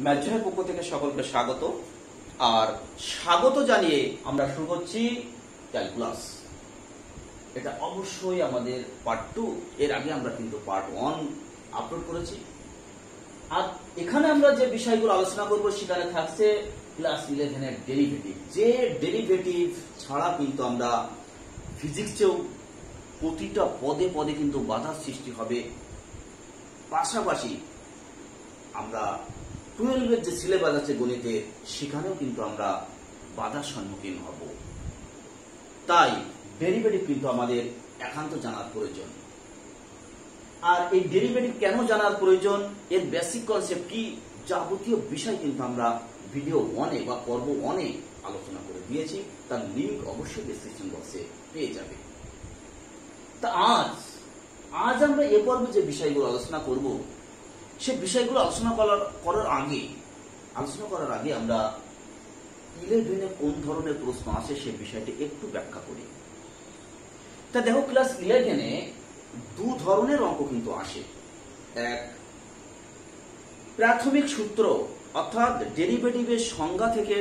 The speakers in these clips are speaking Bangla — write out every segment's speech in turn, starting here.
ম্যাথজনের পক্ষ থেকে সকলকে স্বাগত। আর স্বাগত জানিয়ে আমরা শুরু করছি ক্যালকুলাস। এটা অবশ্যই আমাদের পার্ট 2। এর আগে আমরা কিন্তু পার্ট 1 আপলোড করেছি। আর এখানে আমরা যে বিষয়গুলো আলোচনা করব সেখানে থাকছে ক্লাস 11 এর ডেরিভেটিভ। যে ডেরিভেটিভ ছাড়া কিন্তু আমরা ফিজিক্সেও প্রতিটা পদে পদে কিন্তু বাধার সৃষ্টি হবে। পাশাপাশি আমরা 12 এর যে সিলেবাস আছে গণিতে, সেখানেও কিন্তু আমরা বাধার সম্মুখীন হব। তাই ডেরিভেটিভ কিন্তু আমাদের একান্ত জানার প্রয়োজন। আর এই ডেরিভেটিভ কেন জানার প্রয়োজন, এর বেসিক কনসেপ্ট কি, যাবতীয় বিষয় কিন্তু আমরা ভিডিও 1 বা পর্ব 1 আলোচনা করে দিয়েছি। তার লিংক অবশ্যই ডেসক্রিপশন বক্সে পেয়ে যাবে। তা আজ আমরা এ পর্বে যে বিষয়গুলো আলোচনা করব, সে বিষয়গুলো আলোচনা করার আগে আমরা 11 কোন ধরনের প্রশ্ন আসে সে বিষয়টি একটু ব্যাখ্যা করি। তা দেখো, ক্লাস 11 দু ধরনের অঙ্ক কিন্তু আসে। এক, প্রাথমিক সূত্র অর্থাৎ ডেরিভেটিভের সংজ্ঞা থেকে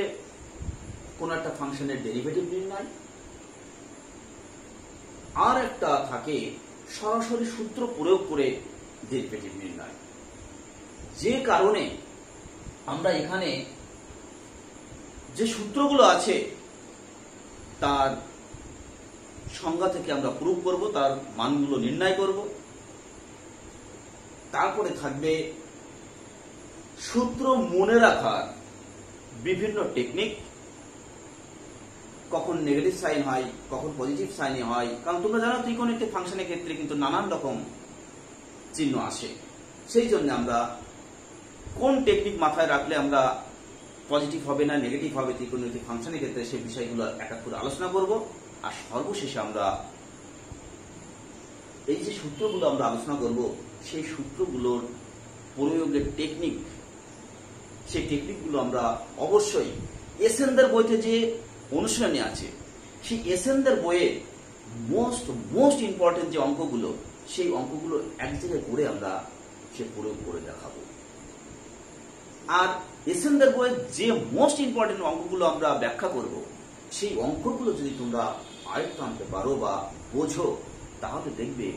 কোন একটা ফাংশনের ডেরিভেটিভ নির্ণয়। আর একটা থাকে সরাসরি সূত্র প্রয়োগ করে ডেরিভেটিভ নির্ণয়। যে কারণে আমরা এখানে যে সূত্রগুলো আছে তার সংজ্ঞা থেকে আমরা প্রুভ করব, তার মানগুলো নির্ণয় করব। তারপরে থাকবে সূত্র মনে রাখার বিভিন্ন টেকনিক, কখন নেগেটিভ সাইন হয়, কখন পজিটিভ সাইনে হয়। কারণ তোমরা জানো ত্রিকোণমিতিক ফাংশনের ক্ষেত্রে কিন্তু নানান রকম চিহ্ন আসে। সেই জন্য আমরা কোন টেকনিক মাথায় রাখলে আমরা পজিটিভ হবে না নেগেটিভ হবে ত্রিকোণমিতিক ফাংশনের ক্ষেত্রে, সেই বিষয়গুলো এক এক করে আলোচনা করব। আর সর্বশেষে আমরা এই যে সূত্রগুলো আমরা আলোচনা করব, সেই সূত্রগুলোর প্রয়োগের টেকনিক, সেই টেকনিকগুলো আমরা অবশ্যই এসএনদের বইতে যে অনুশীলনী আছে, সেই এসএনদের বইয়ে মোস্ট ইম্পর্টেন্ট যে অঙ্কগুলো, সেই অঙ্কগুলো এক জায়গায় করে আমরা সে প্রয়োগ করে দেখাবো। আর এসএনদের বইয়ে যে মোস্ট ইম্পর্টেন্ট অঙ্কগুলো আমরা ব্যাখ্যা করব, সেই অঙ্কগুলো যদি তোমরা আয়ত্ত আনতে পারো বা বোঝো, তাহলে দেখবে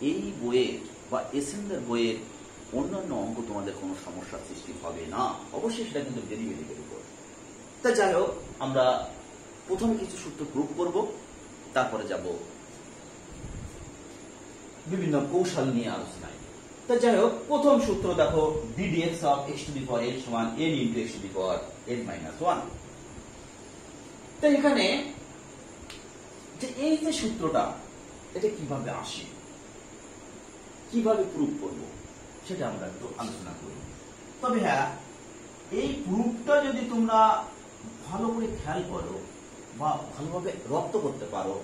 এই বইয়ের বা এসএনদের বইয়ের অন্যান্য অঙ্ক তোমাদের কোনো সমস্যার সৃষ্টি হবে না। অবশ্যই সেটা কিন্তু ডেরিভেটিভের উপর। তা যাই হোক, আমরা প্রথমে কিছু সূত্র প্রুভ করব, তারপরে যাব বিভিন্ন কৌশল নিয়ে আলোচনায়। তা যাই হোক, প্রথম সূত্র দেখো, ddx of x to the power n সমান n into x to the power n minus 1। তো এখানে যে এই যে সূত্রটা, এটা কিভাবে আসে, কিভাবে প্রুভ করব, সেটা আমরা একটু আলোচনা করব। তবে হ্যাঁ, এই প্রুফটা যদি তোমরা ভালো করে খেয়াল করো বা ভালোভাবে রপ্ত করতে পারো,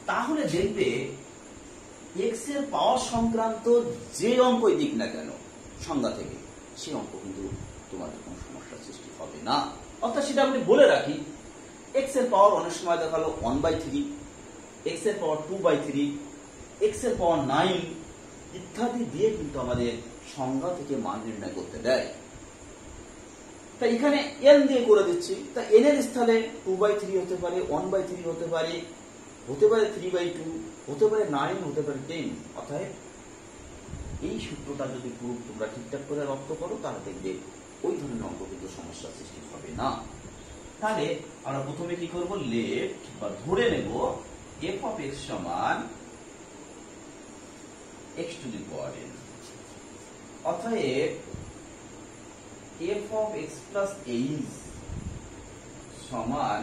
তাহলে দেখবে এক্স এর পাওয়ার সংক্রান্ত যে অঙ্কই দিক না কেন সংজ্ঞা থেকে, সেই অঙ্ক কিন্তু তোমাদের কোনো সমস্যার সৃষ্টি হবে না। অর্থাৎ সেটা আমি বলে রাখি, এক্স এর পাওয়ার অনেক সময় দেখালো 1/3, এক্স এর পাওয়ার 2/3, এক্স এর পাওয়ার 9 ইত্যাদি দিয়ে কিন্তু আমাদের সংজ্ঞা থেকে মান নির্ণয় করতে দেয়। তা এখানে n দিয়ে করে দিচ্ছি। তা n এর স্থানে 2/3 হতে পারে, 1/3 হতে পারে, 3/2, হতে পারে 9, হতে পারে 10। অর্থাৎ এই সূত্রটা যদি প্রুফ তোমরা ঠিকঠাক করে রপ্ত করো, তাহলে দেখবে ওই ধরনের অঙ্ক কিন্তু সমস্যার সৃষ্টি হবে না। তাহলে আমরা প্রথমে কি করব, লেফট বা ধরে নেব f of x সমান x to the power n। অর্থাৎ f of x plus h সমান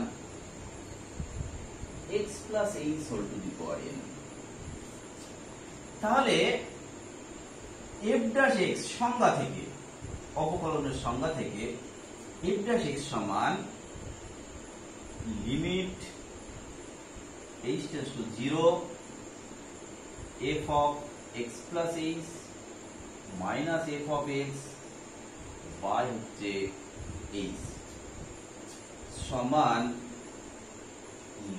x plus h whole to the power n। তাহলে f dash x সংজ্ঞা থেকে, অবকলনের সংজ্ঞা থেকে, f dash x সমান limit h tends to 0 f of x plus h minus f of x by হচ্ছে h সমান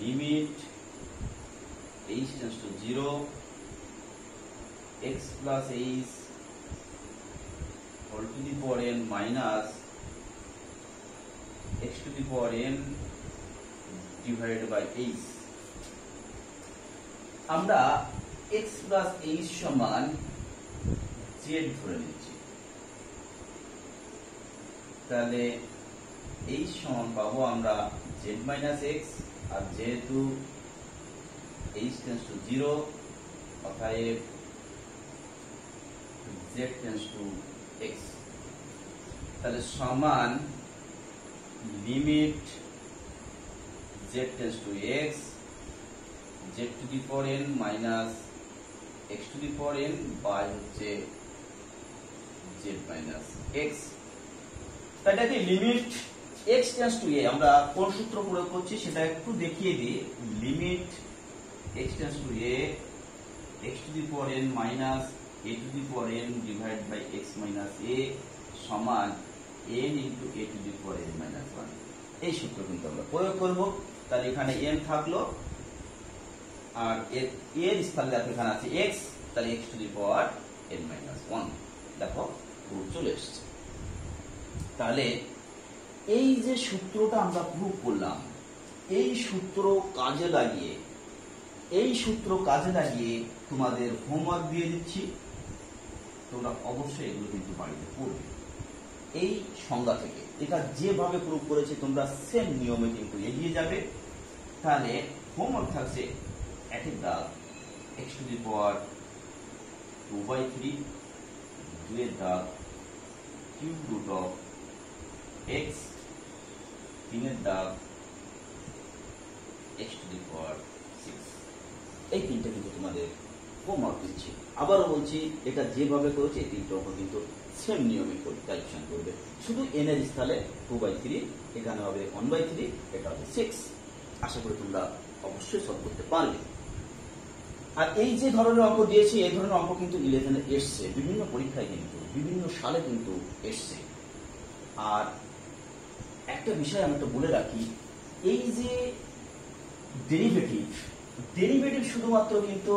limit h tends to 0 x plus h whole to the power n minus x to the power n divided by h। আমরা x প্লাস h সমান z ধরে নিচ্ছি, তাহলে h সমান পাবো আমরা z মাইনাস x, আর যেহেতু h টেন্ডস টু 0 অতএব z টেন্ডস টু x, তাহলে সমান limit z tends to x, z to the power n minus x to the power n বাই হচ্ছে z মাইনাস x। তাহলে কি limit x tends to a আমরা কোন সূত্র প্রয়োগ করছি সেটা একটু দেখিয়ে দিই। Limit x tends to a, x to the power n minus a to the power n divide by x minus a সমান n into a to the power n minus 1। এই সূত্র কিন্তু আমরা প্রয়োগ করব। তাহলে এখানে n থাকলো, আর এর স্থানে দেখো এখানে আছে x, তাহলে x to the power n minus 1। দেখো প্রুফ চলে এসেছে। তাহলে এই যে সূত্রটা আমরা প্রুফ করলাম, এই সূত্র কাজে লাগিয়ে তোমাদের হোমওয়ার্ক দিয়ে দিচ্ছি, তোমরা অবশ্যই এগুলো কিন্তু বাড়িতে পড়বে। এই সংজ্ঞা থেকে এটা যেভাবে প্রুফ করেছে তোমরা সেম নিয়মে কিন্তু এগিয়ে যাবে। তাহলে হোমওয়ার্ক থাকছে একের দাগ x টু দি পাওয়ার 2/3, দুয়ের দাগ কিউব রুট অফ x, তিনের দাগ x টু দি পাওয়ার 6। এই তিনটা কিন্তু তোমাদের হোমওয়ার্ক দিচ্ছি। আবারও বলছি, এটা যেভাবে করেছে এই তিনটা অঙ্ক কিন্তু সেম নিয়মে ক্যালকুলেশন করবে। শুধু n এর স্থানে 2/3, এখানে হবে 1/3, এটা হবে 6। আশা করি তোমরা অবশ্যই সলভ করতে পারবে। আর এই যে ধরনের অঙ্ক দিয়েছি, এই ধরনের অঙ্ক কিন্তু 11 এসছে, বিভিন্ন পরীক্ষায় কিন্তু বিভিন্ন সালে কিন্তু এসছে। আর একটা বিষয় আমি তো বলে রাখি, এই যে ডেরিভেটিভ শুধুমাত্র কিন্তু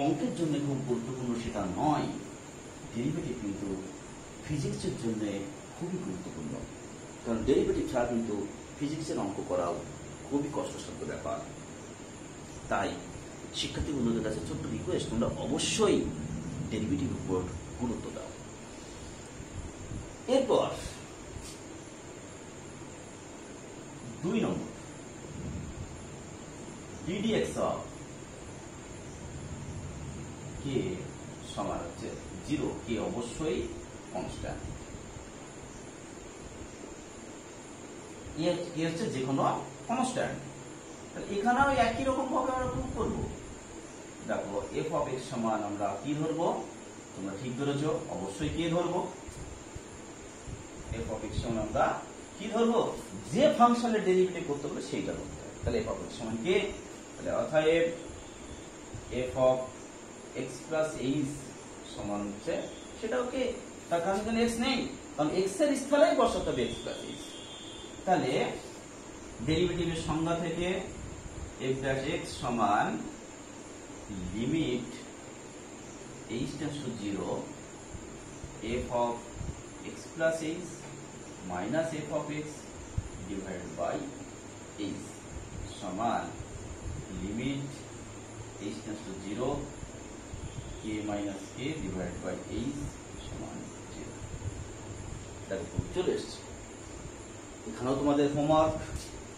অঙ্কের জন্য খুব গুরুত্বপূর্ণ সেটা নয়, ডেরিভেটিভ কিন্তু ফিজিক্সের জন্য খুবই গুরুত্বপূর্ণ। কারণ ডেরিভেটিভ ছাড়া কিন্তু ফিজিক্সের অঙ্ক করাও খুবই কষ্টসাধ্য ব্যাপার। তাই শিক্ষার্থী বন্ধুদের কাছে ছোট্ট রিকোয়েস্ট, তোমরা অবশ্যই ডেরিভেটিভ উপর গুরুত্ব দাও। এরপর 2 নম্বর ddx অফ k সমান হচ্ছে 0, k অবশ্যই কনস্ট্যান্ট। এ হচ্ছে যে কোনো কনস্ট্যান্ট। তাহলে এখানেও একই রকম ভাবে আমরা প্রুফ করব। দেখো f অফ x সমান আমরা কি ধরবো, তোমরা ঠিক ধরেছো, অবশ্যই কে ধরবো। f অফ x সমান আমরা কি ধরবো, যে ফাংশনের ডেরিভেটিভ করতে হবে সেইটা ধরতে হবে। তাহলে f অফ x সমান কে, তাহলে অতএব f of x plus h সমান হচ্ছে সেটাও কে, তার কারণ এখানে x নেই, কারণ x এর স্থানেই বসাতে হবে x প্লাস h। তাহলে ডেরিভেটিভের সংজ্ঞা থেকে f ড্যাশ x সমান limit h tends to 0 f of x plus h minus f of x divided by h সমান limit h tends to 0 k minus k divided by h সমান 0। দেখো চলে এসছে। এখানেও তোমাদের হোমওয়ার্ক,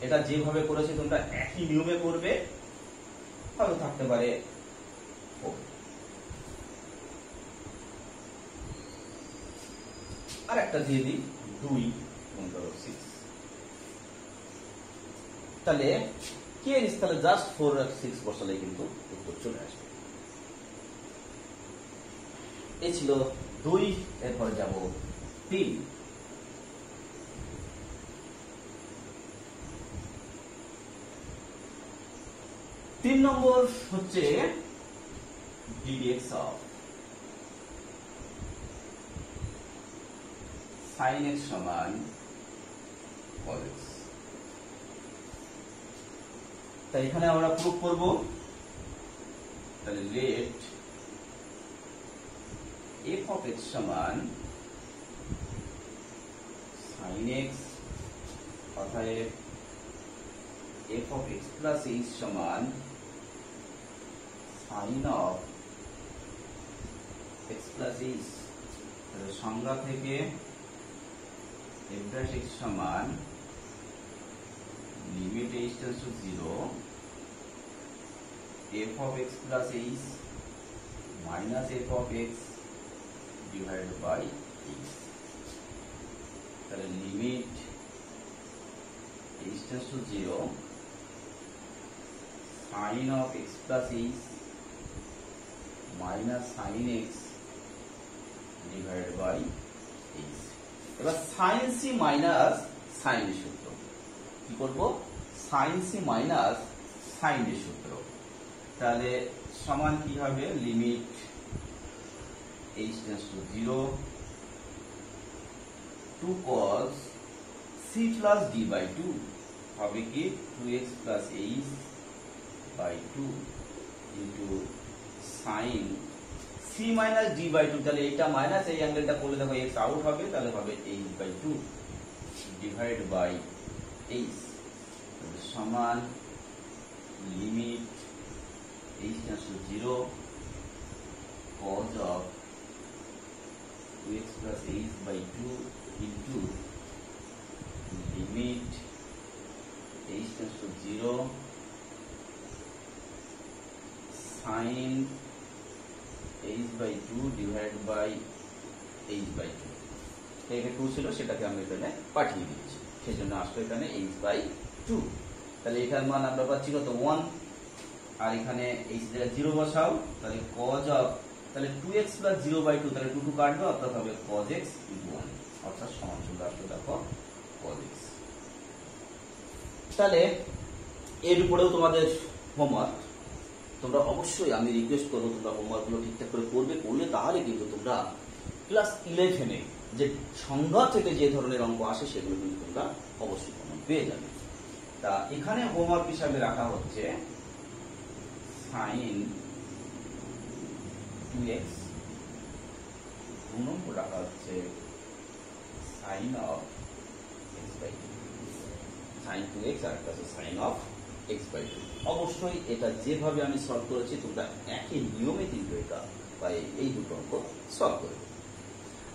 এটা যেভাবে করেছে তোমরা একই নিয়মে করবে, হয়তো থাকতে পারে। আর একটা দিয়ে দিই 2/6। তাহলে কে এর স্থানে জাস্ট 4 আর 6 বসালে কিন্তু উত্তর চলে আসবে। এই ছিল 2। এরপরে যাব 3। 3 নম্বর হচ্ছে ddx অফ sin x সমান cos x। তাই এখানে আমরা প্রুফ করব। তাহলে লেট f অফ x সমান sin x অতএব f of x plus h সমান sin of x plus h। সংজ্ঞা থেকে f dash x সমান limit h tends to 0 f of x plus h minus f of x divided by h। তাহলে limit h tends to 0 sin of x plus h minus sin x divided by h। এবার sin c minus sin এর সূত্র কি করব, sin c minus sin এর সূত্র, তাহলে সমান কি হবে, limit h tends to 0 2 cos c plus d by 2 হবে কি 2x plus h by 2 into sin c minus d by 2, তাহলে এটা মাইনাস এই অ্যাঙ্গেলটা করলে দেখো x আউট হবে, তাহলে হবে h by 2 divide by h সমান limit h tends to 0 cos of 2x plus h by 2 into limit h tends to 0 sin h by 2 divided by h by 2। এখানে 2 ছিল, সেটাকে আমরা এখানে পাঠিয়ে দিয়েছি, সেজন্য আসলে এখানে h by 2। তাহলে এটার মান আমরা পাচ্ছি কত 1, আর এখানে h এর 0 বসাও, তাহলে cos of, তাহলে 2x plus 0 by 2, তাহলে 2 2 কাটবে, অর্থাৎ হবে cos x into 1, অর্থাৎ সমান চলে আসলো দেখো cos x। তাহলে এর উপরেও তোমাদের হোমওয়ার্ক, তোমরা অবশ্যই আমি রিকোয়েস্ট করবো তোমরা হোমওয়ার্কগুলো ঠিকঠাক করে করবে, করলে তাহলে কিন্তু তোমরা ক্লাস 11-এ যে সংজ্ঞা থেকে যে ধরনের অঙ্ক আসে সেগুলো কিন্তু তোমরা অবশ্যই কমন পেয়ে যাবে। তা এখানে হোমওয়ার্ক হিসাবে রাখা হচ্ছে sin 2x, 2 নম্বর রাখা হচ্ছে sin of x by 2, sin 2x আর একটা আছে sin of x by 2। অবশ্যই এটা যেভাবে আমি সলভ করেছি তোমরা একই নিয়মে কিন্তু এটা বা এই দুটো অঙ্ক সলভ করবে।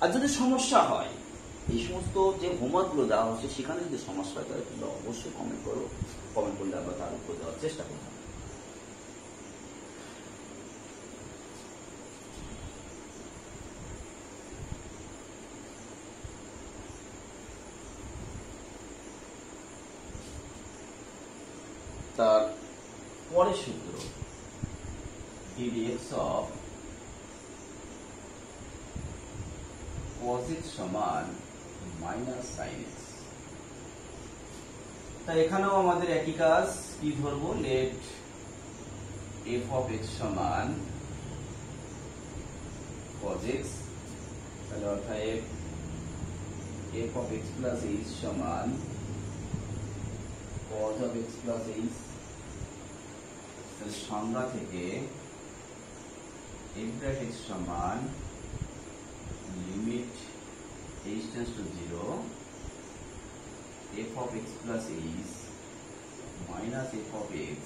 আর যদি সমস্যা হয়, এই সমস্ত যে হোমওয়ার্কগুলো দেওয়া হচ্ছে সেখানে যদি সমস্যা হয় তাহলে তোমরা অবশ্যই কমেন্ট করো, কমেন্ট করলে আমরা তার উপর দেওয়ার চেষ্টা করব। তার পরের সূত্র ddx of cos x সমান মাইনাস sin x। তা এখানেও আমাদের একই কাজ, কি ধরবো, লেট f of x সমান cos x, তাহলে অর্থাৎ f of x plus h সমান cos of x plus h। সংজ্ঞা থেকে f dash x সমান limit h tends to 0 f of x plus h minus f of x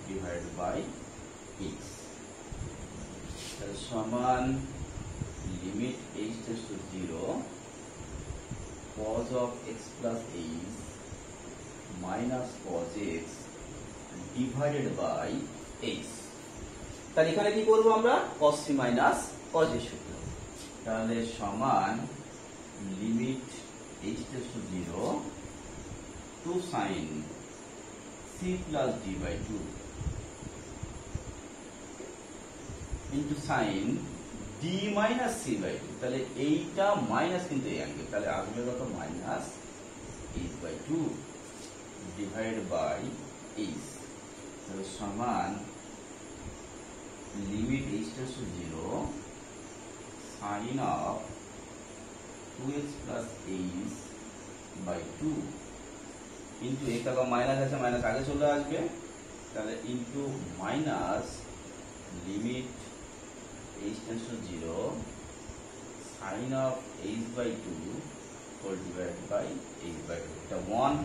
divided by x সমান limit h tends to 0 cos of x plus h minus cos x divided by x। তাহলে এখানে কি করব আমরা, cos c minus cos এর সূত্র, তাহলে সমান limit h tends to 0 to sin c plus d by 2 into sin d minus c by 2। তাহলে এইটা মাইনাস কিন্তু এই অ্যাঙ্গেল, তাহলে আসবে কত minus h by 2 divided by h। তাহলে সমান limit h tends to 0 sin of 2x plus h by 2 into एक का माइनस আছে, মাইনাস আগে চলে আসবে, তাহলে into minus limit h tends to 0 sin of h by 2 whole divide by h/2 এটা 1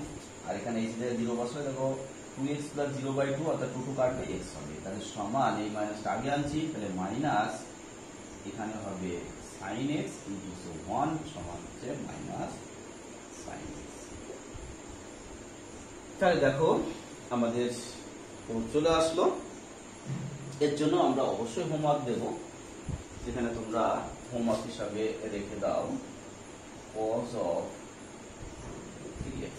আর এখানে h এর 0 বসালে দেখো 2x প্লাস 0/2 অর্থাৎ 2 কাটবে x হবে তাহলে সমান এই মাইনাসটা আগে আনছি তাহলে মাইনাস এখানে হবে sin x ইনটু 1 সমান হচ্ছে মাইনাস sin x। তাহলে দেখো আমাদের চলে আসলো। এর জন্য আমরা অবশ্যই হোমওয়ার্ক দেব, যেখানে তোমরা হোমওয়ার্ক হিসাবে রেখে দাও cos of 3x,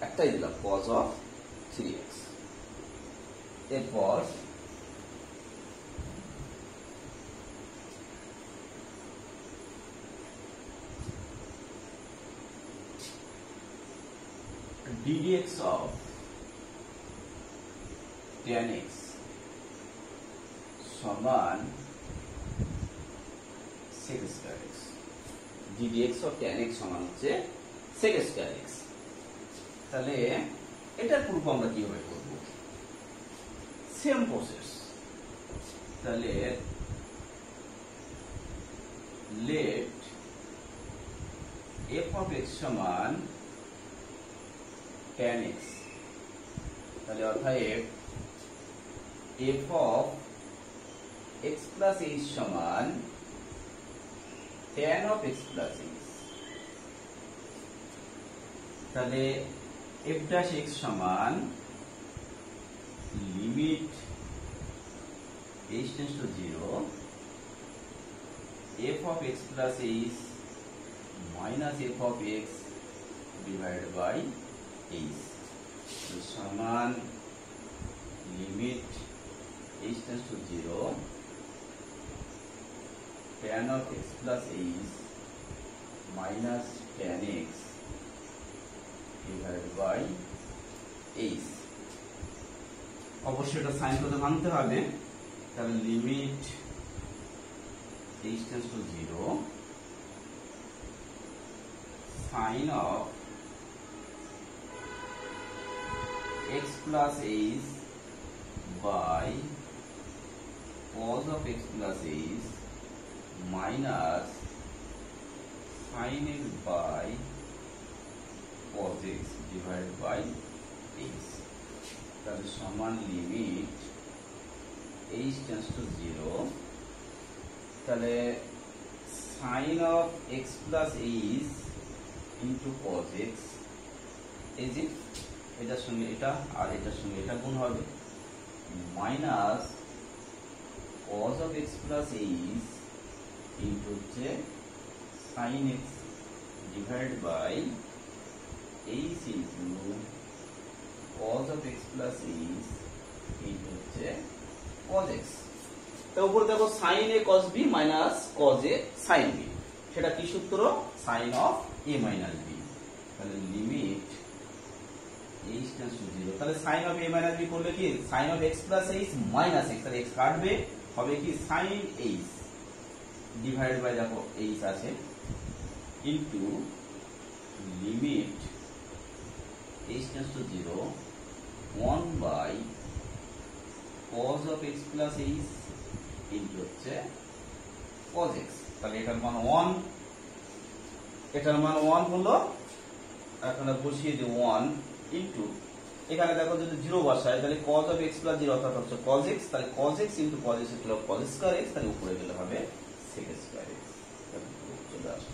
একটাই দিলাম cos of 3x। এরপর ddx of tan x সমান sec square x, ddx of tan x সমান হচ্ছে sec square x। তাহলে এটার প্রুফ আমরা কিভাবে করব? Same process. তাহলে let f of x সমান tan x, তাহলে অর্থাৎ f of x plus h সমান tan of x plus h, তাহলে f dash x সমান limit h tends to 0 f of x plus h minus f of x divided by h সমান limit h tends to 0 tan of x plus h minus tan x divided by h। অবশ্যই এটা সাইন করতে ভাঙতে হবে, তাহলে limit h tends to 0 sin of x plus h by cos of x plus h minus sin x by cos x divided by h, তাহলে সমান লিমিট h tends to 0, তাহলে sin of x plus h into cos x, এই যে এটার সঙ্গে এটা আর এটার সঙ্গে এটা গুণ হবে, minus cos of x plus h into হচ্ছে sin x divided by h into cos of x plus h into হচ্ছে cos x। তো উপর দেখো sin a cos b minus cos a sin b, সেটা কি সূত্র? sin of a minus b, তাহলে লিমিট h tends to 0, তাহলে sin of a minus b করলে কি sin of x plus h minus x, তাহলে x কাটবে হবে কি sin h ডিভাইড বাই দেখো h আছে into limit h tends to 0 1 by cos of x plus h into হচ্ছে cos x, তাহলে এটার মান 1, এটার মান 1 হলো, এখানে বসিয়ে দিই 1 ইনটু এখানে দেখো যদি 0 বসায় তাহলে cos of x plus 0 অর্থাৎ হচ্ছে cos x, তাহলে cos x into cos x হলো cos square x, তাহলে উপরে গেলে হবে sec square x। চলে আসে,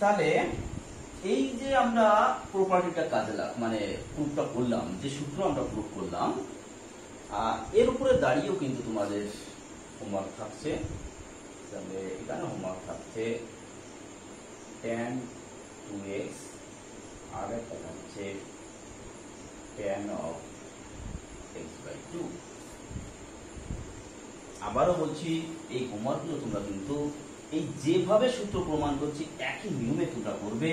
তাহলে এই যে আমরা প্রপার্টিটা কাজে মানে প্রুফটা করলাম, যে সূত্র আমরা প্রুফ করলাম, এর উপরে দাঁড়িয়েও কিন্তু তোমাদের হোমওয়ার্ক থাকছে। তাহলে এখানে হোমওয়ার্ক থাকছে tan 2x আর একটা হচ্ছে tan of x by 2। আবারও বলছি এই হোমওয়ার্কগুলো তোমরা কিন্তু এই যেভাবে সূত্র প্রমাণ করছি একই নিয়মে তোমরা করবে।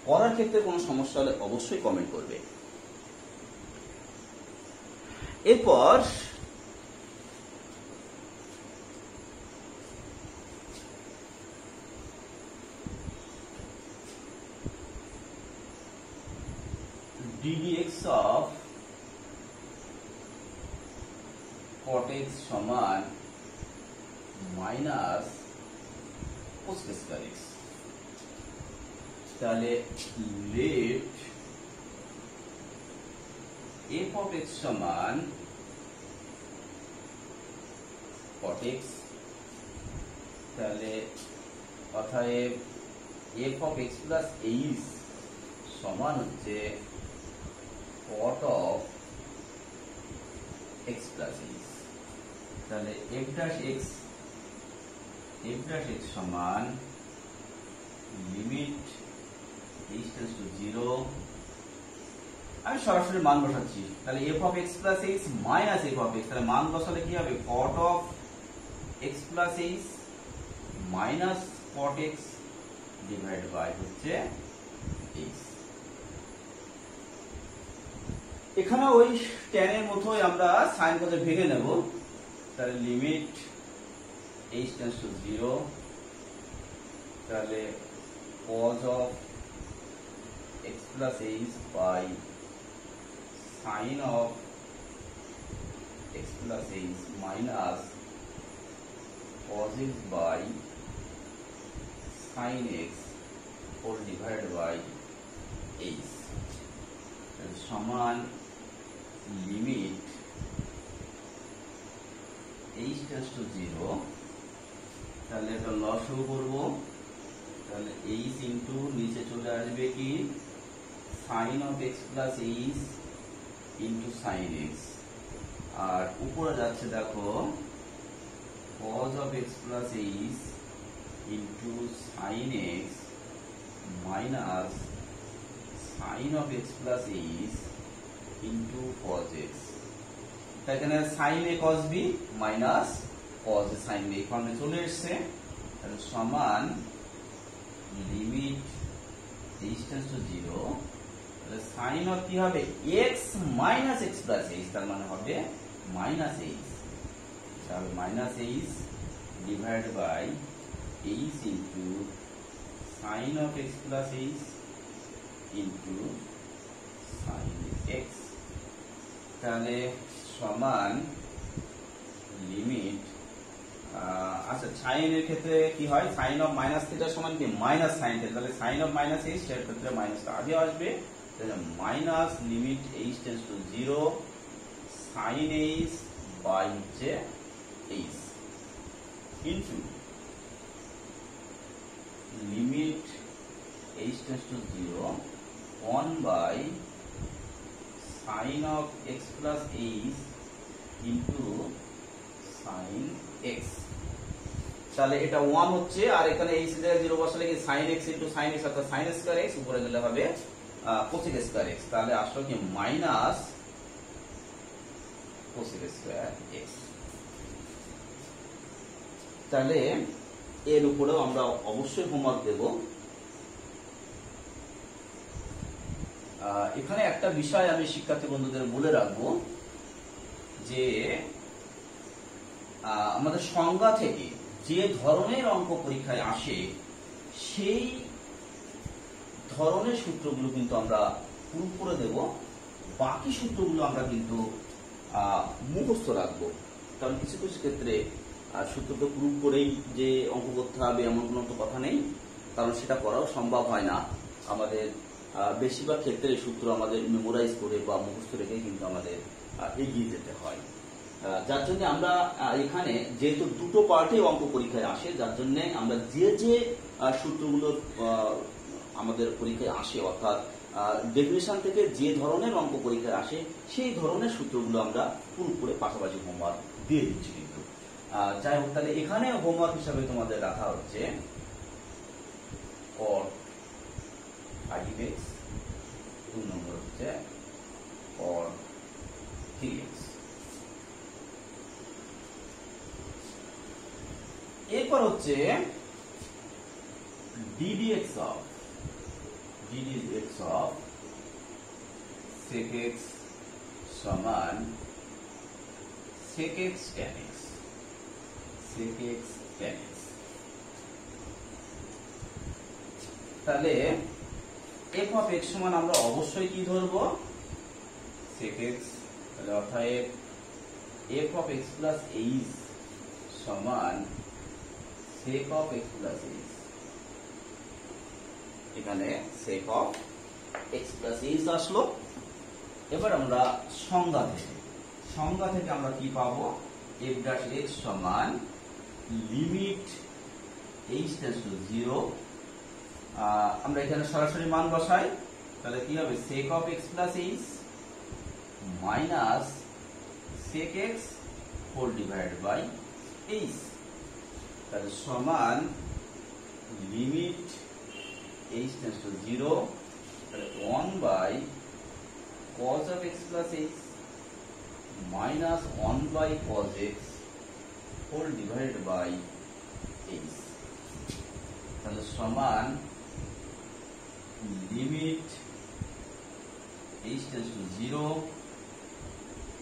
করার ক্ষেত্রে কোনো সমস্যা হলে অবশ্যই কমেন্ট করবে। এরপর ddx of cot x সমান মাইনাস কোসেক স্কয়ার এক্স। তাহলে লেট এফ অফ এক্স সমান cot x, তাহলে অতএব f of x plus h সমান হচ্ছে cot of x plus h. তাহলে এফ ড্যাশ এক্স সমান লিমিট এইচ টেন্ডস টু 0, আমি সরাসরি মান বসাচ্ছি। তাহলে f of x plus h minus f of x, তাহলে মান বসালে কি হবে cot of x plus h minus cot x divide by হচ্ছে এইচ। এখানে ওই tan এর মতোই আমরা সাইন কজে ভেঙে নেব। তাহলে লিমিট এইচ টেন্ডস টু 0, তাহলে cos of x plus h বাই sin of x plus h minus cos x by sin x whole divided by h সমান লিমিট h tends to 0, তাহলে এটা লসাগু করব। তাহলে h ইনটু নিচে চলে আসবে কি sin of x plus h into sin x, আর উপরে যাচ্ছে দেখো cos of x plus h into sin x minus sin of x plus h into cos x। এখানে sin a cos b minus cos a sin b ফর্মে চলে এসেছে। তাহলে সমান লিমিট h tends to 0, তাহলে sin of কি হবে x minus x plus h, তার মানে হবে minus h, তাহলে minus h divide by h into sine of x plus h into sine x. তাহলে সমান লিমিট, আচ্ছা সাইনের ক্ষেত্রে কি হয় সাইন অফ মাইনাস থিটা সমান কি মাইনাস সাইন থিটা, তাহলে সাইন অফ মাইনাস এইচ এর ক্ষেত্রে মাইনাসটা আগে আসবে। তাহলে minus limit h tends to 0 sine h by হচ্ছে h into limit h tends to 0 1 by sin of x plus h into sin x। তাহলে এটা 1 হচ্ছে, আর এখানে h এর জায়গায় 0 বসালে কি sin x into sin x অর্থাৎ sin স্কয়ার x, উপরে গেলে হবে cosec স্কয়ার x। তাহলে আসলে কি মাইনাস cosec স্কয়ার x। তাহলে এর উপরেও আমরা অবশ্যই হোমওয়ার্ক দেব। এখানে একটা বিষয় আমি শিক্ষার্থী বন্ধুদের বলে রাখবো যে আমাদের সংজ্ঞা থেকে যে ধরনের অঙ্ক পরীক্ষায় আসে সেই ধরনের সূত্রগুলো কিন্তু আমরা প্রুফ করে দেব, বাকি সূত্রগুলো আমরা কিন্তু মুখস্থ রাখবো। কারণ কিছু কিছু ক্ষেত্রে সূত্রকে প্রুফ করেই যে অঙ্ক করতে হবে এমন কোনো তো কথা নেই, কারণ সেটা করাও সম্ভব হয় না। আমাদের বেশিরভাগ ক্ষেত্রে সূত্র আমাদের মেমোরাইজ করে বা মুখস্থ রেখে কিন্তু আমাদের এগিয়ে যেতে হয়। যার জন্য আমরা এখানে যেহেতু দুটো পার্টে অঙ্ক পরীক্ষায় আসে, যার জন্য আমরা যে যে সূত্রগুলো আমাদের পরীক্ষায় আসে অর্থাৎ ডেফিনেশন থেকে যে ধরনের অঙ্ক পরীক্ষায় আসে সেই ধরনের সূত্রগুলো আমরা প্রুফ করে পাশাপাশি হোমওয়ার্ক দিয়ে দিচ্ছি। কিন্তু যাই হোক, তাহলে এখানে হোমওয়ার্ক হিসাবে তোমাদের রাখা হচ্ছে cot 5x, 2 নম্বর হচ্ছে cot 3x। এরপর হচ্ছে ddx of sec x সমান sec x tan x, sec x tan x। তাহলে f of x সমান আমরা অবশ্যই কি ধরবো sec x, তাহলে অর্থাৎ f of x plus h সমান sec of x plus h, এখানে sec of x plus h আসলো। এবার আমরা সংজ্ঞা থেকে আমরা কি পাবো, f dash x সমান লিমিট h টেন্ডস টু 0, আমরা এখানে সরাসরি মান বসাই, তাহলে কি হবে sec of x plus h minus sec x whole divided by h, তাহলে সমান লিমিট h টেন্ডস টু 0, তাহলে 1 by cos of x plus h minus 1 by cos x whole divided by h, তাহলে সমান লিমিট h tends to 0,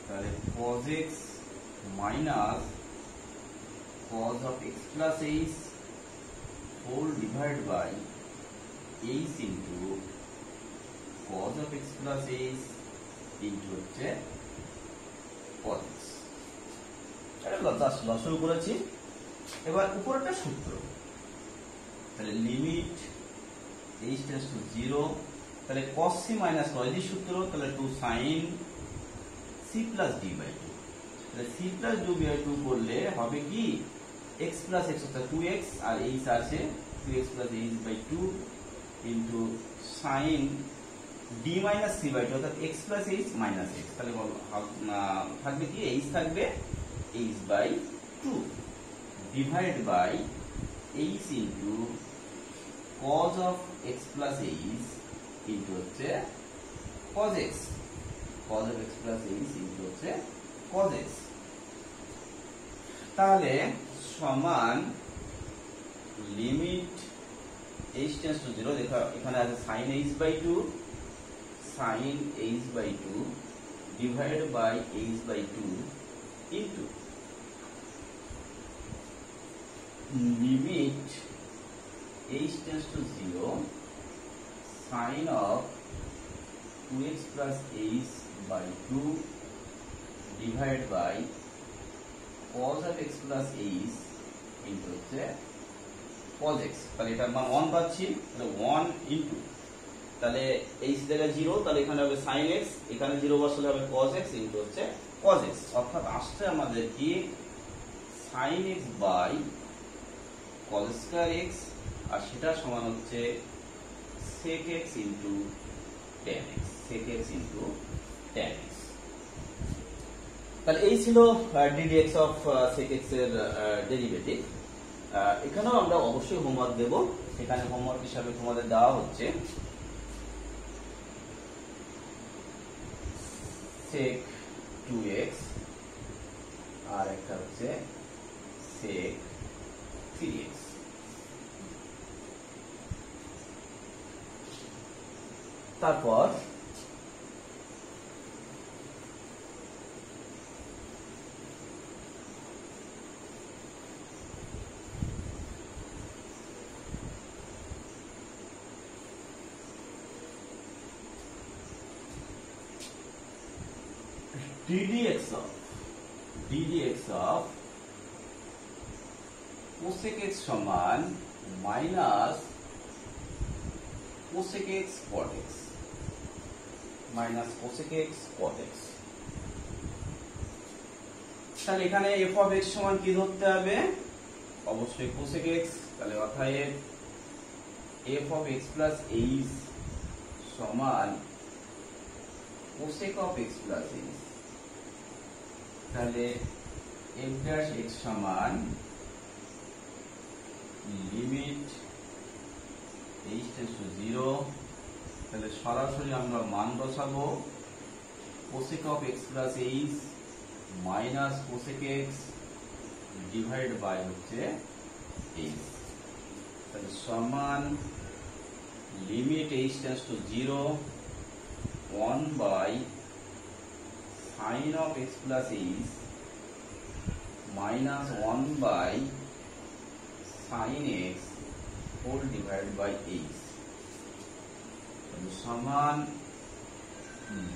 তাহলে cos x minus cos of x plus h whole divided by h into cos of x plus h into হচ্ছে cos x। এটা জাস্ট লসাগু করেছি। এবার উপরেরটা সূত্র, তাহলে লিমিট h tends to 0, তাহলে cos c minus cos d সূত্র, তাহলে 2 sin c plus d by 2, তাহলে c plus d by 2 করলে হবে কি x plus x অর্থাৎ 2x আর h আছে 2x plus h by 2 into sin d minus c by 2 অর্থাৎ x plus h minus x, তাহলে থাকবে কি h থাকবে h by 2 divided by h into cos of x plus h into হচ্ছে cos x, cos of x plus h into হচ্ছে cos x, তাহলে সমান লিমিট h tends to 0, দেখো এখানে আছে sin h by 2, sin h by 2 divided by h by 2 into limit h tends to 0, sin of 2x plus h by 2 divided by cos of x plus h into হচ্ছে cos x, তাহলে এটার মান 1 পাচ্ছি, তাহলে 1 into, তাহলে h জায়গায় 0, তাহলে এখানে হবে sin x, এখানে 0 বসালে হবে cos x into হচ্ছে cos x, অর্থাৎ আসছে আমাদের কি sin x by cos square x, আর সেটা সমান হচ্ছে sec x into tan x, sec x into tan x। তাহলে এই ছিল ddx of sec x এর ডেরিভেটিভ। এখানেও আমরা অবশ্যই হোমওয়ার্ক দেব, এখানে হোমওয়ার্ক হিসাবে তোমাদের দেওয়া হচ্ছে sec 2x আর একটা হচ্ছে sec 3x। তারপর ddx of cosec x সমান minus cosec x cot x, minus cosec x cot x, তাহলে এখানে f of x সমান কি ধরতে হবে, অবশ্যই cosec x, তাহলে অতএব f of x plus h সমান cosec of x plus h, তাহলে f dash x সমান লিমিট h tends to 0, তাহলে সরাসরি আমরা মান বসাবো cosec of x plus h minus cosec x divided by হচ্ছে h, তাহলে সমান limit h tends to 0, 1 by sin of x plus h minus 1 by sin x whole divided by h, সমান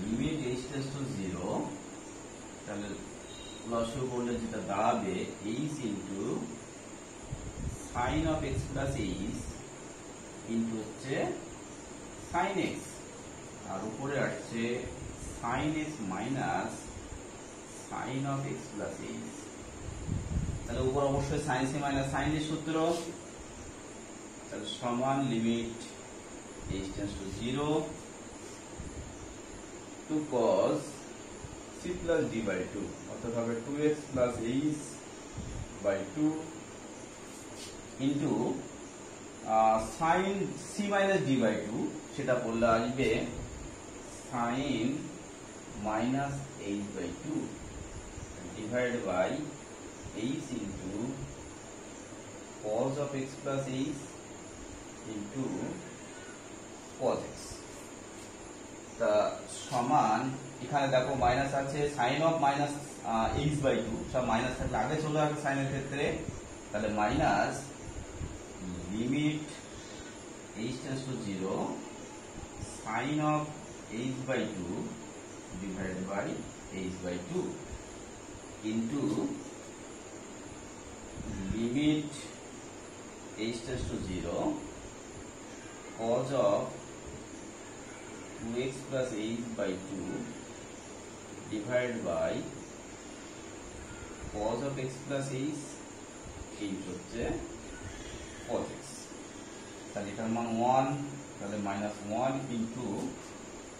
লিমিট h tends to 0, তাহলে লসাগু করলে যেটা দাঁড়াবে h into sine of x plus h into হচ্ছে সাইন এক্স, আর উপরে আসছে sine x minus sine of x plus h. তাহলে উপর অবশ্যই সাইন সি মাইনাস সাইন এর সূত্র, তাহলে সমান limit h tends to 0 to cos c প্লাস d বাই 2, অর্থাৎ হবে 2x plus h by 2 into sine c minus d by 2, সেটা পড়লে আসবে sine minus h by 2 divide by h into cos of x plus h into cos x। তা সমান এখানে দেখো মাইনাস আছে, sine of minus h by 2, সব মাইনাস থাকলে আগে চলে আসবে সাইনের ক্ষেত্রে, তাহলে minus limit h tends to 0 sine of h by 2 divided by h by 2 into limit h tends to 0 cos of 2x plus h by 2 divided by cos of x plus h into cos x। তাহলে এটার মান 1, তাহলে মাইনাস 1 ইন্টু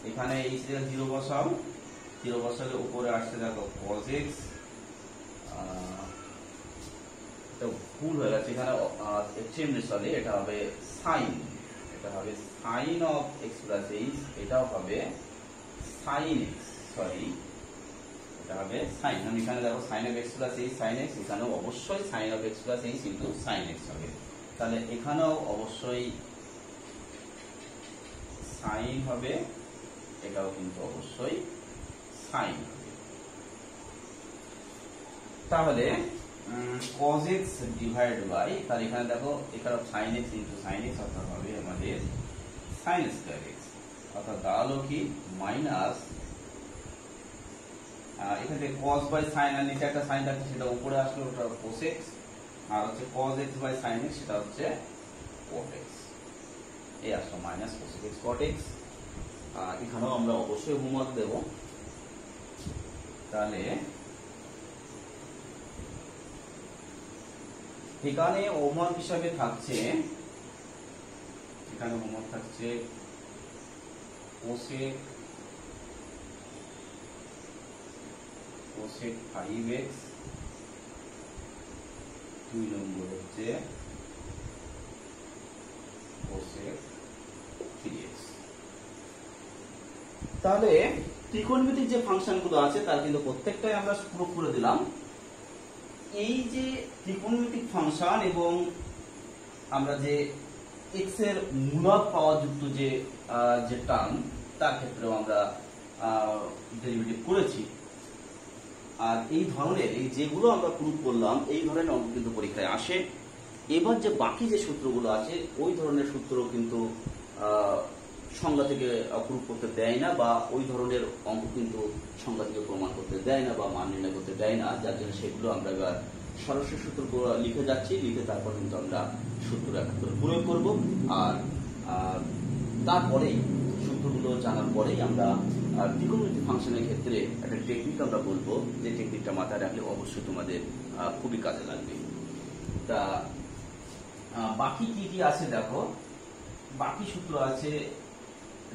এখানে h এর 0 বসাও, 0 বসালে উপরে আসছে দেখো cos x, ভুল হয়ে গেছে এখানে এক্সট্রিমলি সরি, এটা হবে সাইন, এটা হবে sine of x plus h, এটাও হবে সাইন এক্স, সরি এটা হবে সাইন, আমি এখানে দেখো sine of x plus h sine x, এখানেও অবশ্যই sine of x plus h into sine x হবে, তাহলে এখানেও অবশ্যই সাইন হবে, এটাও কিন্তু অবশ্যই সাইন হবে। তাহলে cos x ডিভাইড বাই, তার এখানে দেখো এখানে sin x into sin x, অর্থাৎ হবে আমাদের sin স্কয়ার x, অর্থাৎ দাঁড়ালো কি মাইনাস, এখান থেকে cos বাই sin, আর নিচে একটা sin থাকছে সেটা উপরে আসলো, ওটা cos x, আর হচ্ছে cos x বাই sin x সেটা হচ্ছে cot x, এই আসলো minus cos x cot x। এখানেও আমরা অবশ্যই হোমওয়ার্ক দেব, তাহলে এখানে হোমওয়ার্ক হিসাবে থাকছে, এখানে হোমওয়ার্ক থাকছে cosec 5x, 2 নম্বর হচ্ছে cosec 3x। তাহলে ত্রিকোণমিতিক যে ফাংশন গুলো আছে তার কিন্তু প্রত্যেকটাই আমরা প্রুফ করে দিলাম। এই যে ত্রিকোণমিতিক ফাংশন এবং আমরা যে এক্স এর মূলক পাওয়া যুক্ত যে টার্ম, তার ক্ষেত্রেও আমরা ডেরিভেটিভ করেছি, আর এই ধরনের এই যেগুলো আমরা প্রুফ করলাম এই ধরনের অঙ্ক কিন্তু পরীক্ষায় আসে। এবার যে বাকি যে সূত্রগুলো আছে ওই ধরনের সূত্র কিন্তু সংজ্ঞা থেকে প্রুফ করতে দেয় না, বা ওই ধরনের অঙ্ক কিন্তু সংজ্ঞা থেকে প্রমাণ করতে দেয় না বা মান নির্ণয় করতে দেয় না, যার জন্য সেগুলো আমরা এবার সরাসরি সূত্রগুলো লিখে যাচ্ছি, লিখে তারপর কিন্তু আমরা সূত্র একাত্তর প্রয়োগ করব, আর তারপরেই সূত্রগুলো জানার পরেই আমরা ত্রিকোণমিতিক ফাংশনের ক্ষেত্রে একটা টেকনিক আমরা বলবো, যে টেকনিকটা মাথায় রাখলে অবশ্যই তোমাদের খুবই কাজে লাগবে। তা বাকি কি কি আছে দেখো, বাকি সূত্র আছে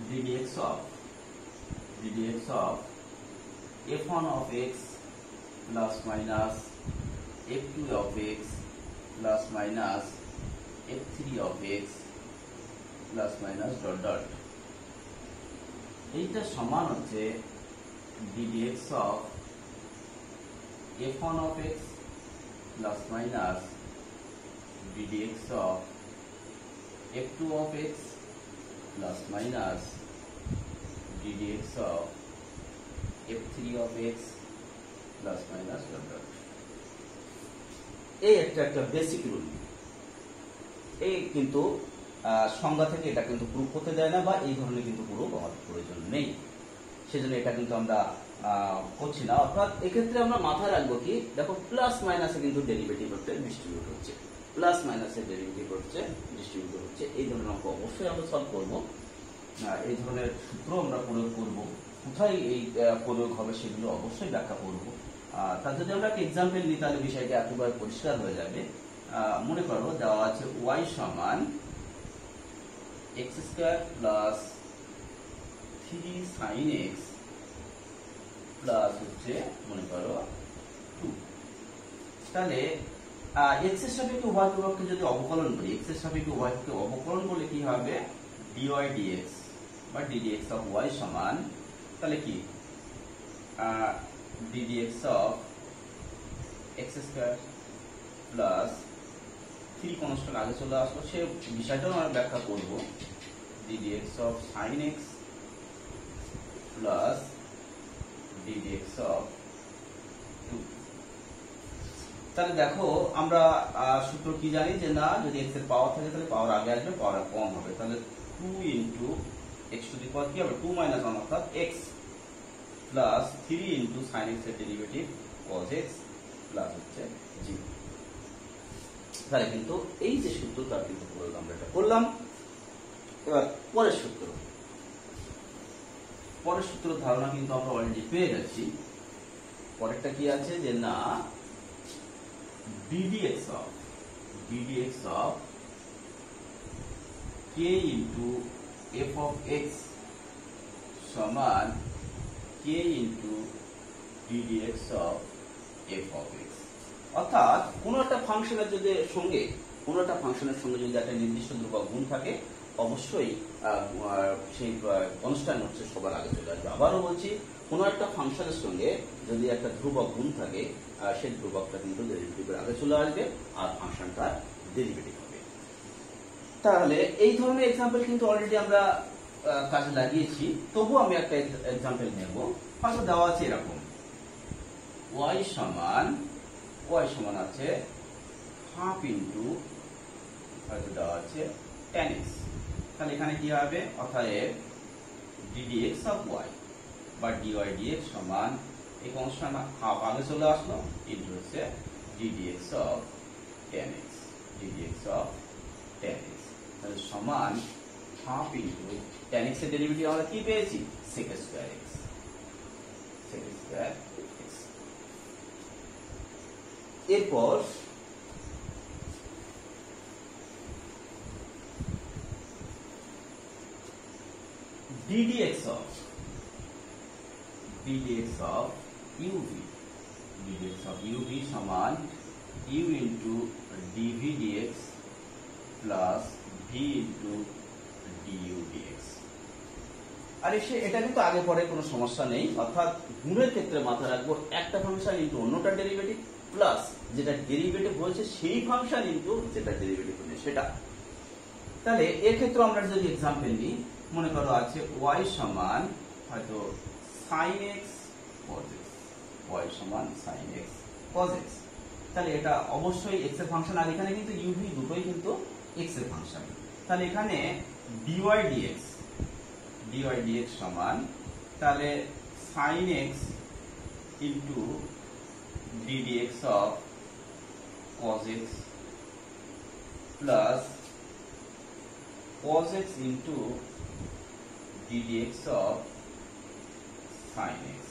ddx of f1 of x plus minus f2 of x plus minus f3 of x plus minus dot dot, এইটা সমান হচ্ছে ddx of f1 of x plus minus ddx of f2 of x plus minus ddx of f3 of x plus minus dot dot। এই একটা বেসিক রুল, এই কিন্তু সংজ্ঞা থেকে এটা কিন্তু প্রুফ করতে দেয় না, বা এই ধরনের কিন্তু প্রুফ আমার প্রয়োজন নেই, সেজন্য এটা কিন্তু আমরা করছি না। অর্থাৎ এক্ষেত্রে আমরা মাথায় রাখবো কি, দেখো প্লাস মাইনাসে কিন্তু ডেরিভেটিভ হচ্ছে ডিস্ট্রিবিউট হচ্ছে, প্লাস মাইনাসের ডেরিভেটিভ হচ্ছে ডিস্ট্রিবিউটিভ হচ্ছে, এই ধরনের অঙ্ক অবশ্যই আমরা সলভ করব। এই ধরনের সূত্র আমরা প্রয়োগ করব, কোথায় এই প্রয়োগ হবে সেগুলো অবশ্যই ব্যাখ্যা করব। তার যদি আমরা একটা এক্সাম্পল নিই তাহলে বিষয়টা একেবারে পরিষ্কার হয়ে যাবে। মনে করো দেওয়া আছে y সমান x square plus 3 sin x plus হচ্ছে মনে করো 2। তাহলে x এর সাপেক্ষে উভয় ধ্রুবককে যদি অবকলন করি, x এর সাপেক্ষে উভয়কে অবকলন করলে কি হবে, dy dx বা ddx অফ y সমান তাহলে কি ddx of x square plus 3 constant আগে চলে আসলো, সে বিষয়টাও আমরা ব্যাখ্যা করব, ddx of sin x plus ddx of 2। তাহলে দেখো আমরা সূত্র কি জানি যে না, যদি x এর পাওয়ার থাকে তাহলে পাওয়ার আগে আসবে, পাওয়ার কম হবে, তাহলে 2 ইনটু x টু দি পাওয়ার কি হবে 2 মাইনাস 1 অর্থাৎ x plus 3 into sin x এর ডেরিভেটিভ cos x প্লাস হচ্ছে 0। তাহলে কিন্তু এই যে সূত্র তার কিন্তু প্রয়োগ আমরা এটা করলাম। এবার পরের সূত্র ধারণা কিন্তু আমরা অলরেডি পেয়ে গেছি। পরেরটা কি আছে যে না ddx of k into f of x সমান k into ddx of f of x, অর্থাৎ কোন একটা ফাংশনের সঙ্গে যদি একটা নির্দিষ্ট ধ্রুবক গুণ থাকে অবশ্যই সেই কনস্ট্যান্ট হচ্ছে সবার আগে চলে আসবে। আবারও বলছি, কোন একটা ফাংশনের সঙ্গে যদি একটা ধ্রুবক গুণ থাকে সেই ধ্রুবকটা কিন্তু ডেরিভেটিভের আগে চলে আসবে আর ফাংশনটা ডেরিভেটিভ হবে। তাহলে এই ধরনের এক্সাম্পল কিন্তু অলরেডি আমরা কাজে লাগিয়েছি, তবু আমি একটা এক্সাম্পল নেব। হয়তো দেওয়া আছে এরকম y সমান আছে হাফ ইন্টু হয়তো দেওয়া আছে tan x। তাহলে এখানে কি হবে, অর্থাৎ ddx অফ y বা dy dx সমান এই কনস্ট্যান্ট হাফ আগে চলে আসলো ইন্টু হচ্ছে ddx অফ tan x, তাহলে সমান হাফ ইন্টু tan x এর ডেরিভেটিভ আমরা কি পেয়েছি sec স্কয়ার x। এরপর ddx of uv সমান u into dv dx plus v into du dx। আর এটা কিন্তু আগে পরে কোনো সমস্যা নেই, অর্থাৎ গুণের ক্ষেত্রে মাথায় রাখবো একটা ফাংশন ইন্টু অন্যটা ডেরিভেটিভ প্লাস যেটা ডেরিভেটিভ হয়েছে সেই ফাংশন ইন্টু যেটা ডেরিভেটিভ হয়েছে সেটা। তাহলে এর ক্ষেত্রে আমরা যদি এক্সাম্পল নিই, মনে করো আছে y সমান হয়তো sin x cos x, তাহলে এটা অবশ্যই x এর ফাংশন, আর এখানে কিন্তু uv দুটোই কিন্তু x এর ফাংশন। তাহলে এখানে dy dx সমান তাহলে sin x into ddx of cos x plus cos x into ddx of sin x,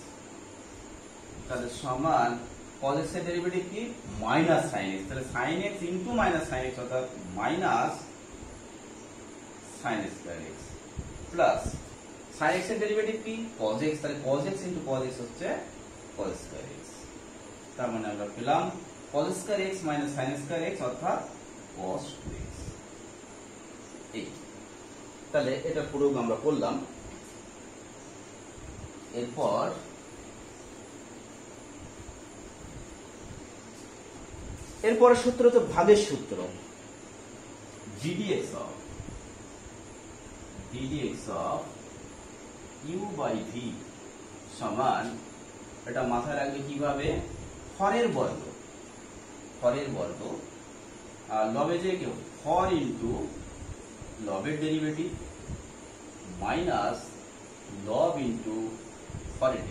তাহলে সমান cos x এর ডেরিভেটিভ কি মাইনাস sin x, তাহলে sin x into minus sin x অর্থাৎ minus sin square x plus sin x এর ডেরিভেটিভ কি cos x, তাহলে cos x into cos x হচ্ছে cos স্কয়ার x। তার মানে আমরা পেলাম cos square x minus sin square x অর্থাৎ cos 2x। তাহলে এটা প্রয়োগ আমরা করলাম। এরপর সূত্র তো ভাগের সূত্র, ddx of u by v সমান, এটা মাথায় রাখবে কিভাবে, হরের বর্গ লবে যে কেউ হর ইন্টু লবের ডেরিভেটিভ মাইনাস লব ইন্টু হরের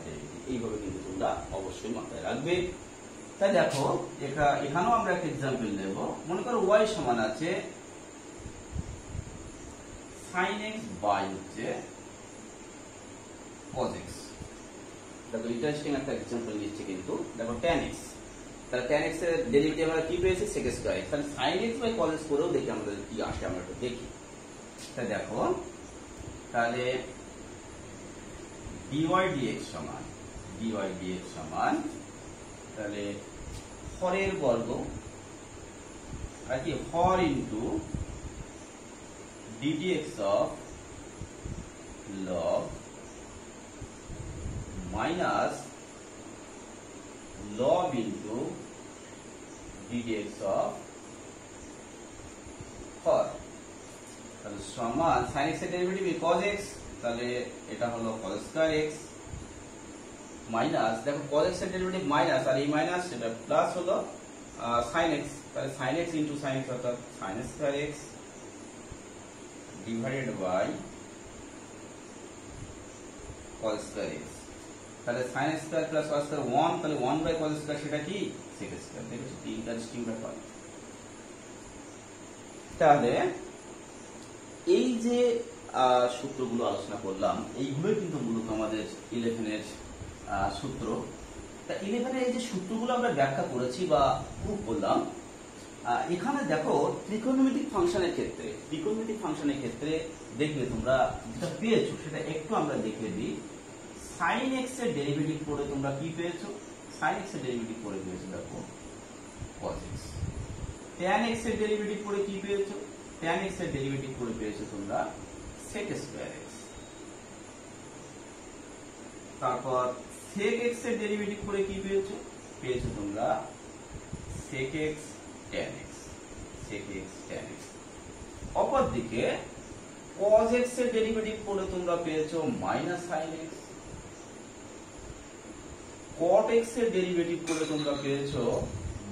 ডেরিভেটিভ, এইভাবে কিন্তু তোমরা অবশ্যই মাথায় রাখবে। তাই দেখো এখানেও আমরা একটা এক্সাম্পল নেব। মনে করো y সমান আছে sin x বাই হচ্ছে cos x। দেখো ইন্টারেস্টিং একটা এক্সাম্পল দিচ্ছি, কিন্তু দেখো tan x, তাহলে tan x এর ডেরিভেটিভ আমরা কি পেয়েছি sec স্কয়ার, তাহলে sin x বাই cos x করেও দেখি আমাদের কি আসে, আমরা একটু দেখি। তাই দেখো তাহলে dy dx সমান তাহলে হরের বর্গ আর কি হর into ddx of log minus log into ddx of হর, তাহলে সমান sin x এর ডেরিভেটিভ cos x, তাহলে এটা হলো cos স্কয়ার x মাইনাস, দেখো cos x এর ডেরিভেটিভ মাইনাস আর এই মাইনাস সেটা প্লাস হলো sin x, তাহলে sin x into sin x অর্থাৎ sin square x divided by cos square x, তাহলে sin square plus cos square 1, তাহলে 1 বাই cos স্কয়ার সেটা কি sec স্কয়ার। দেখো কি ইন্টারেস্টিং ব্যাপার। তাহলে এই যে সূত্রগুলো আলোচনা করলাম এইগুলোই কিন্তু মূলত আমাদের 11 এর সূত্র। তা 11 এর এই যে সূত্রগুলো আমরা ব্যাখ্যা করেছি বা প্রুফ করলাম, এখানে দেখো ত্রিকোণমিতিক ফাংশনের ক্ষেত্রে দেখবে তোমরা যেটা পেয়েছো সেটা একটু আমরা দেখে দিই। sin x এর ডেরিভেটিভ করে তোমরা কি পেয়েছো, sin x এর ডেরিভেটিভ করে পেয়েছো দেখো cos x। tan x এর ডেরিভেটিভ করে কি পেয়েছো, tan x এর ডেরিভেটিভ করে পেয়েছো তোমরা sec স্কয়ার x। তারপর sec x এর ডেরিভেটিভ করে কি পেয়েছো তোমরা sec x tan x। অপরদিকে cos x এর ডেরিভেটিভ করে তোমরা পেয়েছো minus sin x। cot x এর ডেরিভেটিভ করে তোমরা পেয়েছো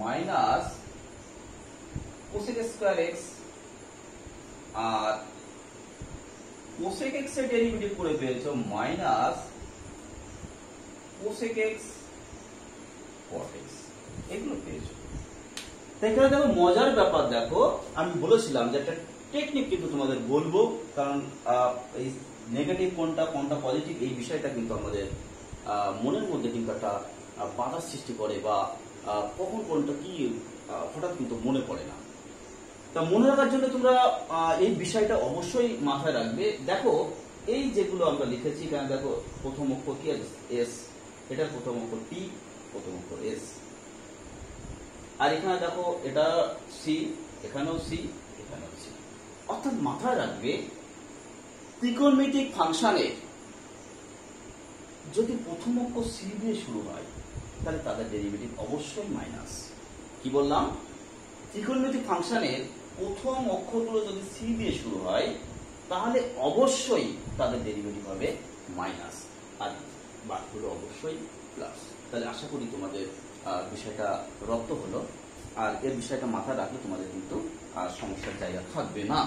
মাইনাস cosec স্কয়ার x। আর cosec x এর ডেরিভেটিভ করে পেয়েছো minus cosec x cot x, এগুলো পেয়েছো। এখানে দেখো মজার ব্যাপার, দেখো আমি বলেছিলাম যে একটা টেকনিক কিন্তু তোমাদের বলবো, কারণ এই নেগেটিভ কোনটা পজিটিভ এই বিষয়টা কিন্তু আমাদের মনের মধ্যে কিন্তু একটা বাধার সৃষ্টি করে, বা কখন কোনটা কি হঠাৎ কিন্তু মনে পড়ে না। তা মনে রাখার জন্য তোমরা এই বিষয়টা অবশ্যই মাথায় রাখবে। দেখো এই যেগুলো আমরা লিখেছি এখানে দেখো প্রথম অক্ষর কি এস, এটার প্রথম অক্ষর টি, প্রথম অক্ষর এস, আর এখানে দেখো এটা সি, এখানেও সি, এখানেও সি। অর্থাৎ মাথায় রাখবে ত্রিকোণমিতিক ফাংশনের যদি প্রথম অক্ষর সি দিয়ে শুরু হয় তাহলে তাদের ডেরিভেটিভ অবশ্যই মাইনাস। কি বললাম, ত্রিকোণমিতিক ফাংশনের প্রথম অক্ষরগুলো যদি সি দিয়ে শুরু হয় তাহলে অবশ্যই তাদের ডেরিভেটিভ হবে মাইনাস, আর বাকিগুলো অবশ্যই প্লাস। তাহলে আশা করি তোমাদের বিষয়টা রপ্ত হলো, আর এর বিষয়টা মাথায় রাখলে তোমাদের কিন্তু সমস্যার জায়গা থাকবে না।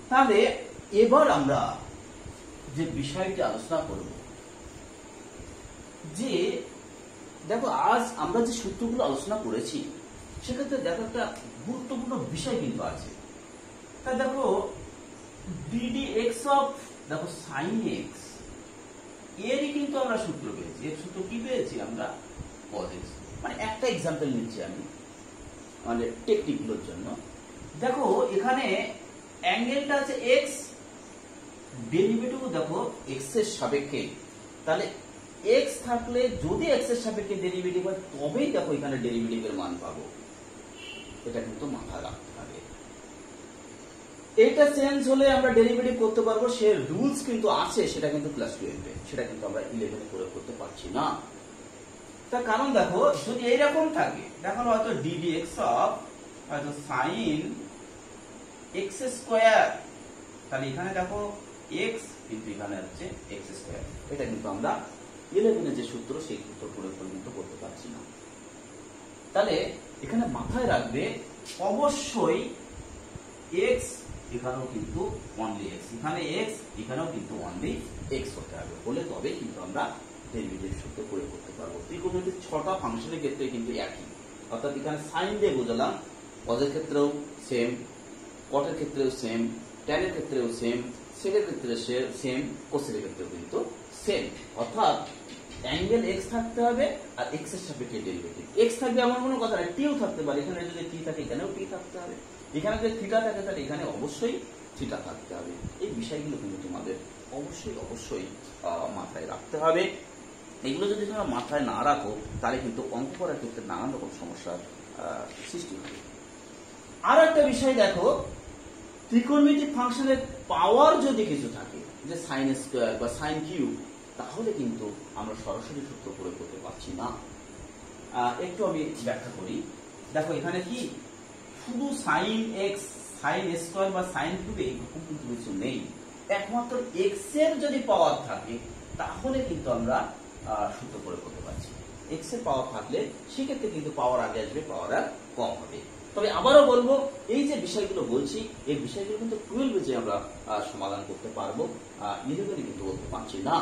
তাহলে এবার আমরা যে বিষয়টি আলোচনা করব, যে দেখো আজ আমরা যে সূত্রগুলো আলোচনা করেছি সেক্ষেত্রে দেখো একটা গুরুত্বপূর্ণ বিষয় কিন্তু আছে। তাই দেখো ddx অফ দেখো sin x এরই কিন্তু আমরা সূত্র পেয়েছি। এর সূত্র কি পেয়েছি আমরা cos x। মানে একটা এক্সাম্পল নিচ্ছি আমি মানে টেকনিকগুলোর জন্য। দেখো এখানে অ্যাঙ্গেলটা আছে x, ডেরিভেটিভ দেখো x এর সাপেক্ষে, তাহলে x থাকলে যদি x এর সাপেক্ষে ডেরিভেটিভ হয় তবেই দেখো এখানে ডেরিভেটিভের মান পাবো। এটা কিন্তু মাথায় রাখতে হবে। এটা চেঞ্জ হলে আমরা ডেরিভেটিভ করতে পারবো, সে রুলস কিন্তু আছে, সেটা কিন্তু ক্লাস 12 এ, সেটা কিন্তু আমরা 11 এ প্রয়োগ করতে পারছি না। তার কারণ দেখো যদি এইরকম থাকে, দেখো হয়তো ddx অফ হয়তো sin x স্কয়ার, তাহলে এখানে দেখো x কিন্তু এখানে হচ্ছে x স্কয়ার। এটা কিন্তু আমরা 11 এর যে সূত্র সেই সূত্র প্রয়োগ করে কিন্তু করতে পারছি না। তাহলে এখানে মাথায় রাখবে অবশ্যই x এখানেও কিন্তু অনলি x, এখানে x এখানেও কিন্তু অনলি x হতে হবে, বলে তবে কিন্তু আমরা ডেরিভেটিভ সূত্র প্রয়োগ করতে পারবো। ত্রিকোণমিতির 6টা ফাংশনের ক্ষেত্রে কিন্তু একই, অর্থাৎ এখানে সাইন দিয়ে বোঝালাম, কজের ক্ষেত্রেও সেম, কটের ক্ষেত্রেও সেম, ট্যানের ক্ষেত্রেও সেম, সেকের ক্ষেত্রে সেম, কোসেকের ক্ষেত্রেও কিন্তু সেম। অর্থাৎ অ্যাঙ্গেল এক্স থাকতে হবে আর এক্স এর সাপেক্ষে ডেরিভেটিভ। এক্স থাকবে এমন কোনো কথা নাই, টিও থাকতে পারে, এখানে যদি টি থাকে এখানেও টি থাকতে হবে, এখানে যদি থিটা থাকে তাহলে এখানে অবশ্যই থিটা থাকতে হবে। এই বিষয়গুলো কিন্তু তোমাদের অবশ্যই অবশ্যই মাথায় রাখতে হবে। এগুলো যদি তোমরা মাথায় না রাখো তাহলে কিন্তু অঙ্ক করার ক্ষেত্রে নানান রকম সমস্যার সৃষ্টি হবে। আর একটা বিষয় দেখো, ত্রিকোণমিতিক ফাংশনের পাওয়ার যদি কিছু থাকে, যে সাইন স্কোয়ার বা সাইন কিউব, তাহলে কিন্তু আমরা সরাসরি সূত্র প্রয়োগ করতে পারছি না। একটু আমি ব্যাখ্যা করি। দেখো এখানে কি শুধু সাইন এক্স, সাইন স্কোয়ার বা সাইন কিউব এইরকম কিন্তু কিছু নেই। একমাত্র এক্স এর যদি পাওয়ার থাকে তাহলে কিন্তু আমরা সূত্র প্রয়োগ করতে পারছি। এক্স এর পাওয়ার থাকলে সেক্ষেত্রে কিন্তু পাওয়ার আগে আসবে, পাওয়ার আর কম হবে। তবে আবারও বলবো, এই যে বিষয়গুলো বলছি এই বিষয়গুলো কিন্তু 12 যে আমরা সমাধান করতে পারবো, 11 কিন্তু বলতে পারছি না।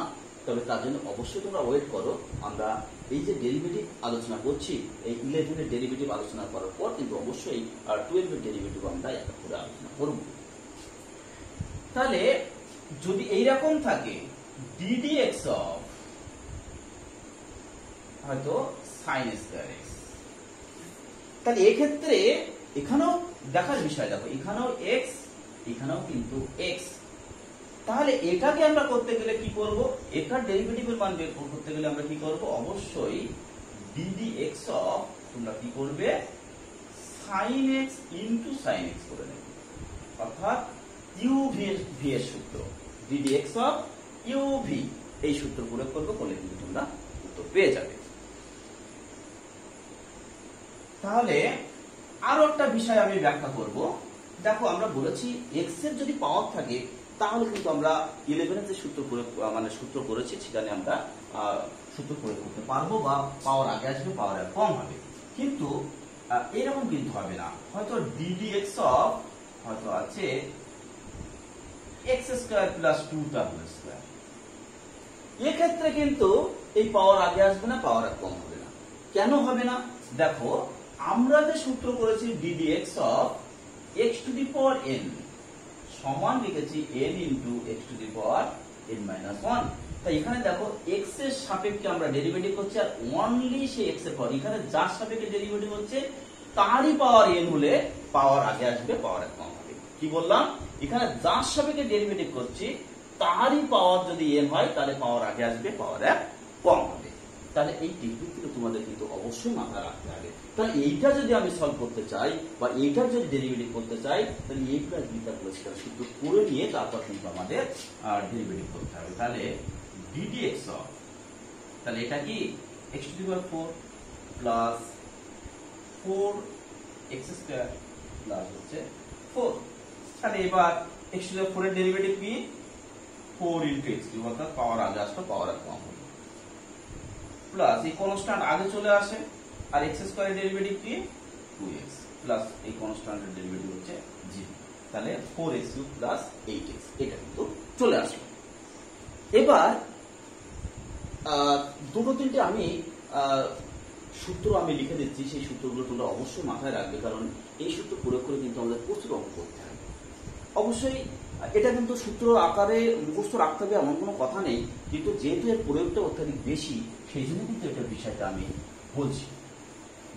তবে তার জন্য অবশ্যই তোমরা ওয়েট করো, আমরা এই যে ডেরিভেটিভ আলোচনা করছি, এই 11 এর ডেরিভেটিভ আলোচনা করার পর কিন্তু অবশ্যই 12 এর ডেরিভেটিভ আমরা একটা করে আলোচনা করব। তাহলে যদি এইরকম থাকে ddx অফ হয়তো সাইন স্কয়ার এক্স, তাহলে এক্ষেত্রে এখানেও দেখার বিষয়, দেখো এখানেও এক্স, এখানেও কিন্তু এক্স, তাহলে এটাকে আমরা করতে গেলে কি করব, এটার ডেরিভেটিভের মান বের করতে গেলে আমরা কি করব, অবশ্যই ddx অফ তোমরা কি করবে, sin x into sin x করে নেবে, অর্থাৎ uv এর সূত্র ddx অফ uv, এই সূত্র প্রয়োগ করব, করলে কিন্তু তোমরা উত্তর পেয়ে যাবে। তাহলে আরো একটা বিষয় আমি ব্যাখ্যা করব। দেখো আমরা বলেছি এক্স এর যদি পাওয়ার থাকে তাহলে কিন্তু আমরা 11 এর যে সূত্র প্রয়োগ সূত্র করেছি সেখানে আমরা সূত্র প্রয়োগ করতে পারবো, বা পাওয়ার আগে আসবে, পাওয়ার আর কম হবে। কিন্তু এরকম কিন্তু হবে না, হয়তো ddx অফ হয়তো আছে x square plus 2w square, এক্ষেত্রে কিন্তু এই পাওয়ার আগে আসবে না, পাওয়ার আর কম হবে না। কেন হবে না, দেখো আমরা যে সূত্র করেছি ddx of x to the power n সমান লিখেছি n into x to the power n minus 1। তাই এখানে দেখো x এর সাপেক্ষে আমরা ডেরিভেটিভ করছি, আর অনলি সেই x এর পাওয়ার, এখানে যার সাপেক্ষে ডেরিভেটিভ হচ্ছে তারই পাওয়ার n হলে পাওয়ার আগে আসবে, পাওয়ার কম হবে। কি বললাম, এখানে যার সাপেক্ষে ডেরিভেটিভ করছি তারই পাওয়ার যদি n হয় তাহলে পাওয়ার আগে আসবে, পাওয়ার কম হবে। তাহলে এই টেকনিকগুলো তোমাদের কিন্তু অবশ্যই মাথায় রাখতে হবে। তাহলে এইটা যদি আমি সলভ করতে চাই বা এইটার যদি ডেরিভেটিভ করতে চাই তাহলে এই প্লাস বিটা প্লাস সেটা শুদ্ধ করে নিয়ে তারপর কিন্তু আমাদের ডেরিভেটিভ করতে হবে। তাহলে ddx অফ, তাহলে এটা কি x to the power 4 plus 4x square plus হচ্ছে 4। তাহলে এবার x টু দি পাওয়ার 4 এর ডেরিভেটিভ কি 4 ইনটু x কিউব, অর্থাৎ পাওয়ার আগে আসবে, পাওয়ার কম হবে, প্লাস এই কনস্ট্যান্ট আগে চলে আসে, আর x স্কয়ার এর ডেরিভেটিভ কি 2x, প্লাস এই কনস্ট্যান্টের ডেরিভেটিভ হচ্ছে 0, তাহলে 4x কিউব প্লাস 8x, এটা কিন্তু চলে আসলো। এবার দুটো তিনটে আমি সূত্র আমি লিখে দিচ্ছি, সেই সূত্রগুলো তোমরা অবশ্যই মাথায় রাখবে, কারণ এই সূত্র প্রয়োগ করে কিন্তু আমাদের প্রচুর অঙ্ক করতে হবে। অবশ্যই এটা কিন্তু সূত্র আকারে মুখস্থ রাখতে হবে এমন কোনো কথা নেই, কিন্তু যেহেতু এর প্রয়োগটা অত্যাধিক বেশি সেই জন্য কিন্তু এটা বিষয়টা আমি বলছি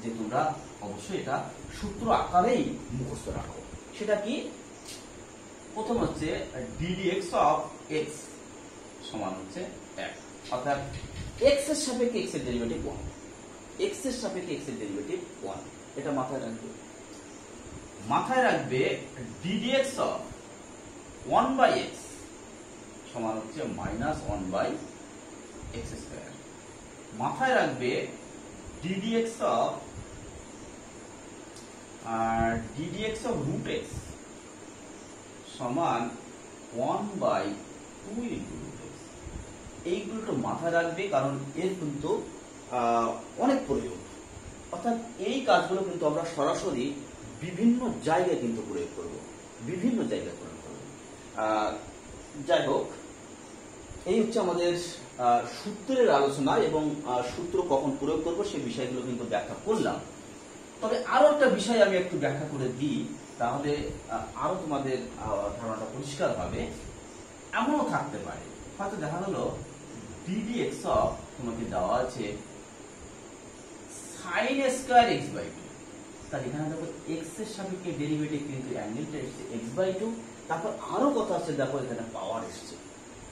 যে তোমরা অবশ্যই এটা সূত্র আকারেই মুখস্থ রাখো। সেটা কি, প্রথম হচ্ছে ddx অফ x সমান হচ্ছে 1, অর্থাৎ x এর সাপেক্ষে x এর ডেরিভেটিভ 1, x এর সাপেক্ষে x এর ডেরিভেটিভ 1, এটা মাথায় রাখবে। মাথায় রাখবে ddx অফ 1 বাই x সমান হচ্ছে মাইনাস 1 বাই x স্কয়ার। মাথায় রাখবে ddx অফ রুট x সমান 1 বাই 2 ইনটু রুট x। এইগুলো তো মাথায় রাখবে, কারণ এর কিন্তু অনেক প্রয়োগ, অর্থাৎ এই কাজগুলো কিন্তু আমরা সরাসরি বিভিন্ন জায়গায় কিন্তু প্রয়োগ করব, বিভিন্ন জায়গায় প্রয়োগ করব। যাই হোক, এই হচ্ছে আমাদের সূত্রের আলোচনা এবং সূত্র কখন প্রয়োগ করব সে বিষয়গুলো কিন্তু ব্যাখ্যা করলাম। তবে আরো একটা বিষয় আমি একটু ব্যাখ্যা করে দিই, তাহলে আরো তোমাদের ধারণাটা পরিষ্কার হবে। এমনও থাকতে পারে, হয়তো দেখা গেল ddx তোমাকে দেওয়া আছে sin স্কয়ার x/2, তাহলে এখানে দেখো x এর সাপেক্ষে ডেরিভেটিভ কিন্তু অ্যাঙ্গেলটা এসেছে x/2, তারপর আরো কথা আছে দেখো এখানে পাওয়ার এসেছে,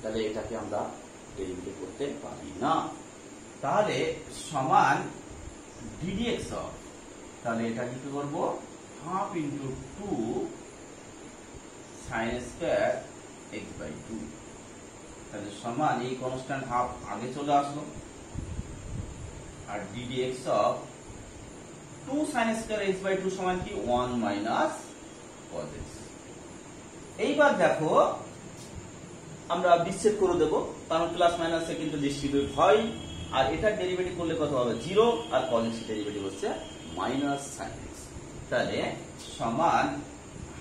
তাহলে এটাকে আমরা ডেরিভেটিভ করতে পারি না। তাহলে সমান ddx, তাহলে এটা কি করব, half into 2 sin square x/2, তাহলে সমান এই কনস্ট্যান্ট হাফ আগে চলে আসলো, আর ddx 2 sin স্কয়ার x/2 সমান কি 1 মাইনাস cos x। এইবার দেখো আমরা বিচ্ছেদ করে দেব, কারণ প্লাস মাইনাসে কিন্তু ডিস্ট্রিবিউট হয়, আর এটার ডেরিভেটিভ করলে কত হবে 0, আর cos x এর ডেরিভেটিভ হচ্ছে মাইনাস sin x, তাহলে সমান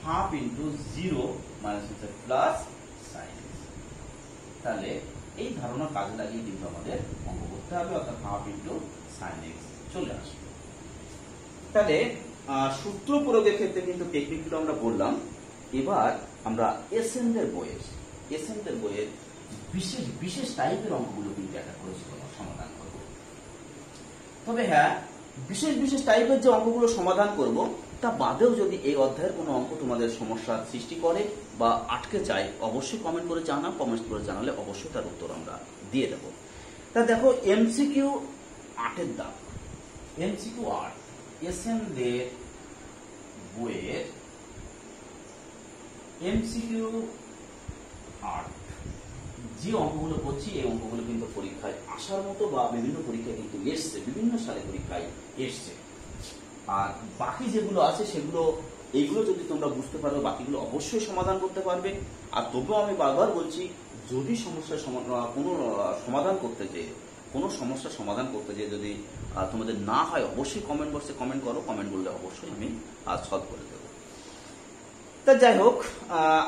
হাফ ইন্টু 0 মাইনাস হচ্ছে প্লাস sin x। তাহলে এই ধারণা কাজে লাগিয়ে কিন্তু আমাদের অঙ্ক করতে হবে, অর্থাৎ হাফ ইন্টু sin x চলে আসবে। তাহলে সূত্র প্রয়োগের ক্ষেত্রে কিন্তু টেকনিকগুলো আমরা বললাম। এবার আমরা এসএনদের বইয়ের বিশেষ বিশেষ টাইপের অঙ্কগুলো কিন্তু একটা করে সমাধান করব। তবে হ্যাঁ, বিশেষ বিশেষ টাইপের যে অঙ্কগুলো সমাধান করব তা বাদেও যদি এই অধ্যায়ের কোনো অঙ্ক তোমাদের সমস্যার সৃষ্টি করে বা আটকে যায়, অবশ্যই কমেন্ট করে জানাও, কমেন্ট করে জানালে অবশ্যই তার উত্তর আমরা দিয়ে দেব। তা দেখো এমসিকিউ 8-এর দাগ, এমসিকিউ 8 এসএনদের বইয়ের এমসিকিউ 8 যে অঙ্কগুলো করছি, এই অঙ্কগুলো কিন্তু পরীক্ষায় আসার মতো বা বিভিন্ন পরীক্ষায় কিন্তু এসছে, বিভিন্ন সালে পরীক্ষায় এসছে। আর বাকি যেগুলো আছে সেগুলো, এইগুলো যদি তোমরা বুঝতে পারো বাকিগুলো অবশ্যই সমাধান করতে পারবে। আর তবুও আমি বারবার বলছি, যদি কোনো সমস্যার সমাধান করতে যেয়ে যদি তোমাদের না হয়, অবশ্যই কমেন্ট বক্সে কমেন্ট করো, কমেন্ট করলে অবশ্যই আমি সলভ করে দেবো। তা যাই হোক,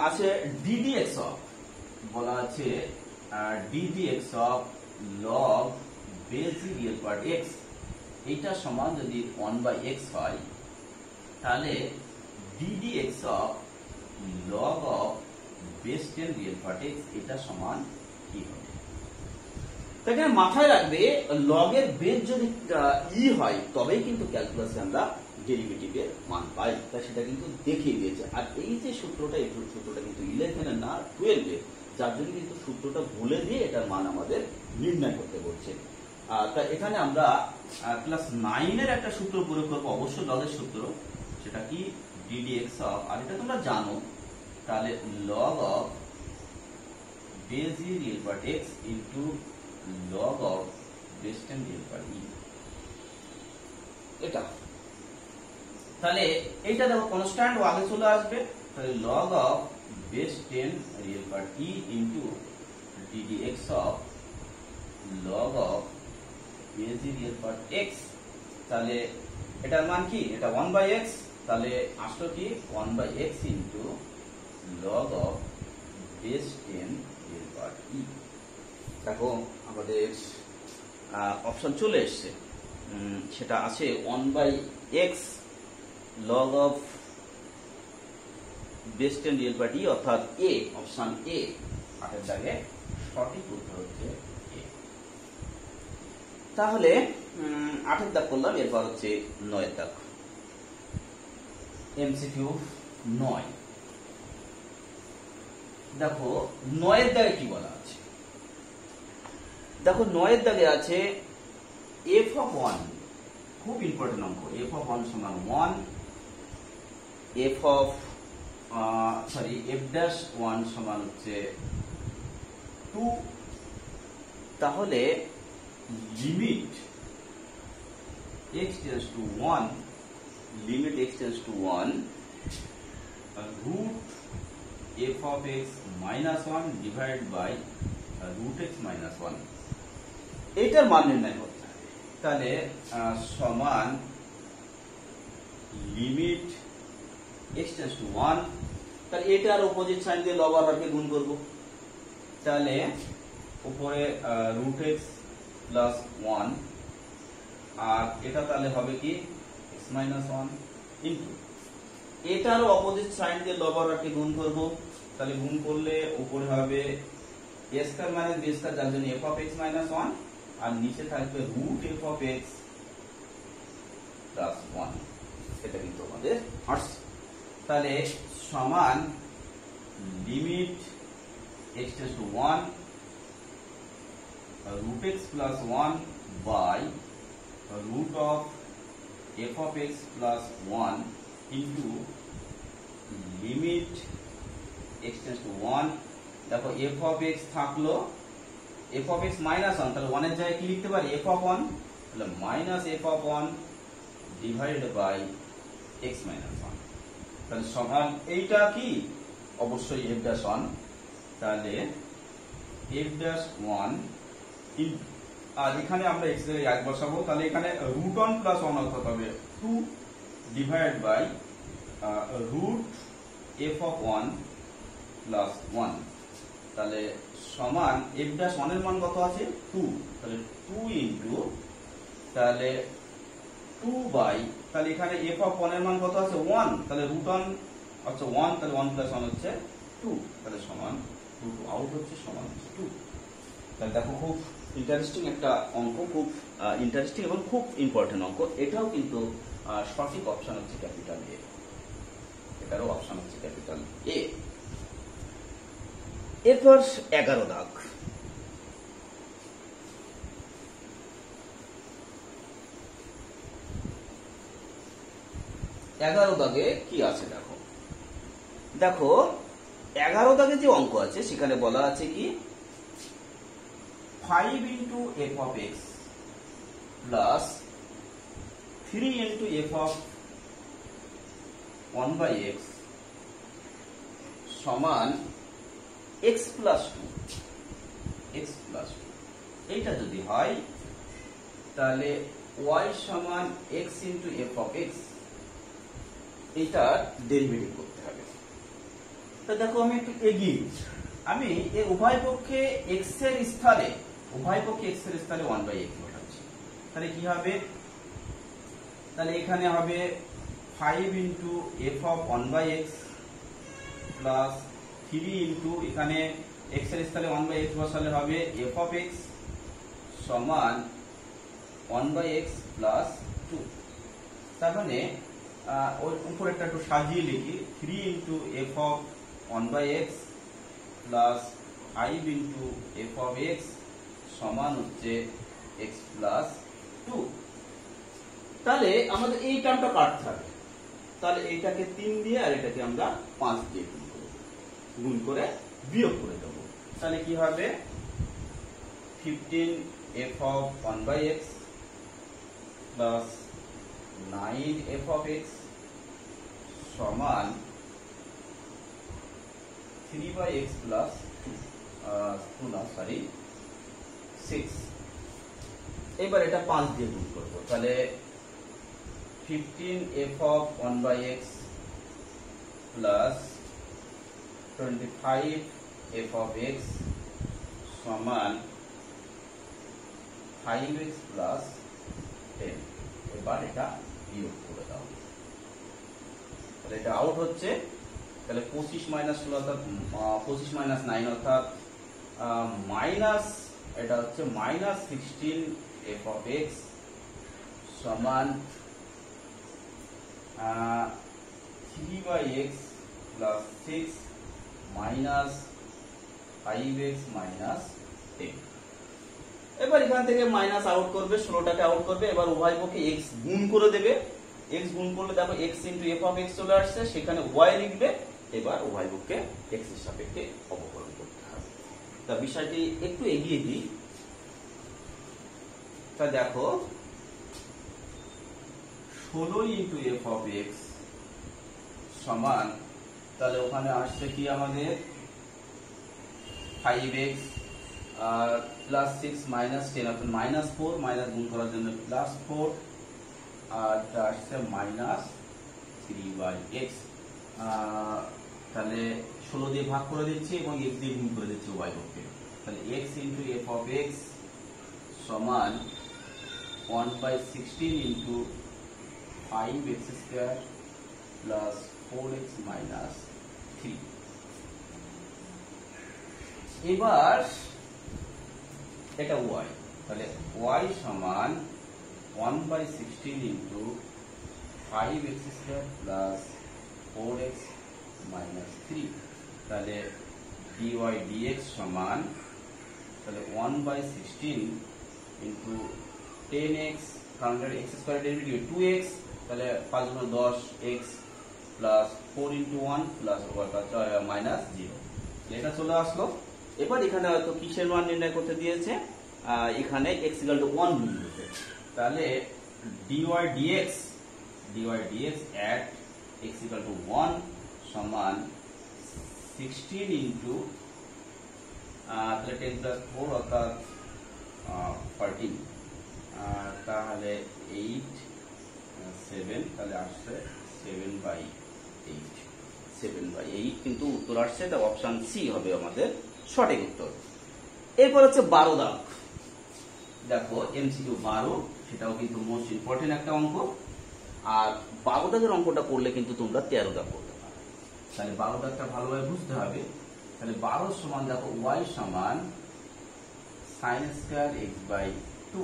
আছে ddx বলা আছে ddx log base real part x, এইটা সমান যদি 1/x হয়, তাহলে ddx log of base 10 real part x এটা সমান কি হবে? এখানে মাথায় রাখবে, লগের বেস যদি হয় তবেই কিন্তু ক্যালকুলাসে আমরা ডেরিভেটিভের মান পাই, তা সেটা কিন্তু দেখিয়ে দিয়েছে। আর এই যে সূত্রটা, এই সূত্রটা কিন্তু 11 না 12, যার জন্য কিন্তু সূত্রটা ভুলে দিয়ে এটার মান আমাদের নির্ণয় করতে বলছে। তা এখানে আমরা ক্লাস 9-এর একটা সূত্র প্রয়োগ করবো, অবশ্যই লগের সূত্র, সেটা কি ddx আর এটা তোমরা জানো, তাহলে log of base real part x into log of base 10 real part e, এটা তাহলে এইটা দেখো কনস্ট্যান্ট আগে চলে আসবে, তাহলে log of base 10 real part e into ddx of log of base real part x, তাহলে এটার মান কি, এটা 1/x, তাহলে আসলো কি 1/x into log of base 10 real part e। দেখো আমাদের অপশন চলে এসছে, সেটা আছে 1/x log of base 10 real part e, অর্থাৎ এ, অপশন এ 8-এর দাগে সঠিক উত্তর হচ্ছে এ। তাহলে 8-এর দাগ করলাম, এরপর হচ্ছে 9-এর দাগ, এমসিকিউ 9। দেখো 9-এর দাগে কি বলা আছে, দেখো 9-এর দাগে আছে f of 1, খুব ইম্পর্টেন্ট অঙ্ক, f of 1 সমান 1, f dash 1 সমান হচ্ছে 2, তাহলে limit x tends to 1, limit x tends to 1 root f of x minus 1 divided by root x minus 1, এইটার মান নির্ণয় করতে হবে। তাহলে সমান লিমিট x tends to 1, তাহলে এটার অপোজিট সাইন দিয়ে লব আর হরকে গুণ করব, তাহলে উপরে রুট এক্স প্লাস 1 আর এটা তাহলে হবে কি এক্স মাইনাস 1 ইন্টু এটারও অপোজিট সাইন দিয়ে লব বরাবরকে গুণ করব, তাহলে গুণ করলে উপরে হবে a square minus b square যার জন্য f অফ x মাইনাস 1 আর নিচে থাকবে root f of x plus 1। এটা কিন্তু আমাদের আসছে। তাহলে সমান limit x tends to 1 root x plus 1 by root of f of x plus 1 into limit x tends to 1। দেখো f of x থাকলো f of x minus 1, তাহলে 1 এর জায়গায় কি লিখতে পারি f of 1, তাহলে minus f of 1 divided by x minus 1। তাহলে সমান এইটা কি অবশ্যই f dash 1, তাহলে f dash 1 আর এখানে আমরা x এর 1 বসাবো, তাহলে এখানে root 1 plus 1 অর্থাৎ হবে 2 divided by root f of 1 plus 1। তাহলে সমান f dash 1 এর মান কত আছে 2, তাহলে 2 into তাহলে 2 by তাহলে এখানে f of 1 এর মান কত আছে 1, তাহলে root 1 আচ্ছা 1, তাহলে 1 plus 1 হচ্ছে 2, তাহলে সমান 2 আউট হচ্ছে সমান 2। তাহলে দেখো খুব ইন্টারেস্টিং একটা অঙ্ক, খুব ইন্টারেস্টিং এবং খুব ইম্পর্টেন্ট অঙ্ক। এটাও কিন্তু সঠিক অপশন হচ্ছে ক্যাপিটাল এ, এটারও অপশন হচ্ছে ক্যাপিটাল এ। এরপর 11 দাগ। 11 দাগে কি আছে দেখো, দেখো 11 দাগে যে অঙ্ক আছে সেখানে বলা আছে কি 5 into f of x plus 3 into f of 1 by x সমান x plus 2, x plus 2। এইটা যদি হয় তাহলে y সমান x into f of x, এইটা ডেরিভেটিভ করতে হবে। তো দেখো আমি একটু এগিয়ে আমি এই উভয় পক্ষে x এর স্থানে 1 by x বসাচ্ছি, তাহলে কি হবে, তাহলে এখানে হবে 5 into f of 1 by x plus 3 into এখানে x এর স্থানে 1 by x বসালে হবে f of x সমান 1 by x plus 2। তার মানে ওই উপরেরটা একটু সাজিয়ে লিখি 3 into f of 1 by x plus 5 into f of x সমান হচ্ছে x plus 2। তাহলে আমাদের এই টার্মটা কাটতে হবে, তাহলে এইটাকে 3 দিয়ে আর এটাকে আমরা 5 দিয়ে গুণ করে বিয়োগ করে দেব, তাহলে কি হবে 15 f of 1 by x plus 9 f of x সমান 3 by x plus 6। এবার এটা 5 দিয়ে গুণ করব, তাহলে 15 f of 1 by x plus 25 f of x সমান 5x plus 10। এবার এটা বিয়োগ করে দাও, তাহলে এটা আউট হচ্ছে, তাহলে 25 মাইনাস 16 অর্থাৎ 25 মাইনাস 9 অর্থাৎ মাইনাস এটা হচ্ছে মাইনাস 16 f of x সমান 3 by x plus 6 minus 5x minus 10। এবার এখান থেকে মাইনাস আউট করবে, 16টাকে আউট করবে, এবার উভয় পক্ষে x গুণ করে দেবে, x গুণ করলে দেখো x into f of x চলে আসছে, সেখানে y লিখবে, এবার উভয় পক্ষে x এর সাপেক্ষে অবকলন করতে হবে। তা বিষয়টি একটু এগিয়ে দিই, তা দেখো 16 into f of x সমান, তাহলে ওখানে আসছে কি আমাদের 5x আর প্লাস 6 মাইনাস 10 অর্থাৎ মাইনাস 4, মাইনাস গুণ করার জন্য প্লাস 4 আর আসছে মাইনাস 3 বাই x। তাহলে 16 দিয়ে ভাগ করে দিচ্ছি এবং x দিয়ে গুণ করে দিচ্ছি y পক্ষে, তাহলে x into F of x সমান 1/16 into 5x square plus 4x minus 3। এবার এটা y, তাহলে y সমান 1/16 into 5x square plus 4x minus 3। তাহলে dy dx সমান তাহলে 1/16 ইন্টু 10x, কারণ x স্কোয়ার ডেরিভেটিভ 2x, তাহলে 5 গুণ 10 x plus 4 into 1 plus minus 0। এটা চলে আসলো। এবার এখানে হয়তো কিসের মান নির্ণয় করতে দিয়েছে, এখানে x ইকুয়াল টু 1 বিন্দুতে, তাহলে dy dx at x equal to 1 সমান 16 ইন্টু তাহলে 10 প্লাস 4 অর্থাৎ 14, তাহলে 8 7, তাহলে আসছে 7/8 কিন্তু উত্তর আসছে, তা অপশন সি হবে আমাদের সঠিক উত্তর। এরপর হচ্ছে 12 দাগ। দেখো এমসিকিউ 12, সেটাও কিন্তু মোস্ট ইম্পর্টেন্ট একটা অঙ্ক। আর 12 দাগের অঙ্কটা করলে কিন্তু তোমরা 13 দাগ করতে পারো। তাহলে 12 দাগটা ভালোভাবে বুঝতে হবে। তাহলে 12 সমান দেখো y সমান sin স্কয়ার x/2।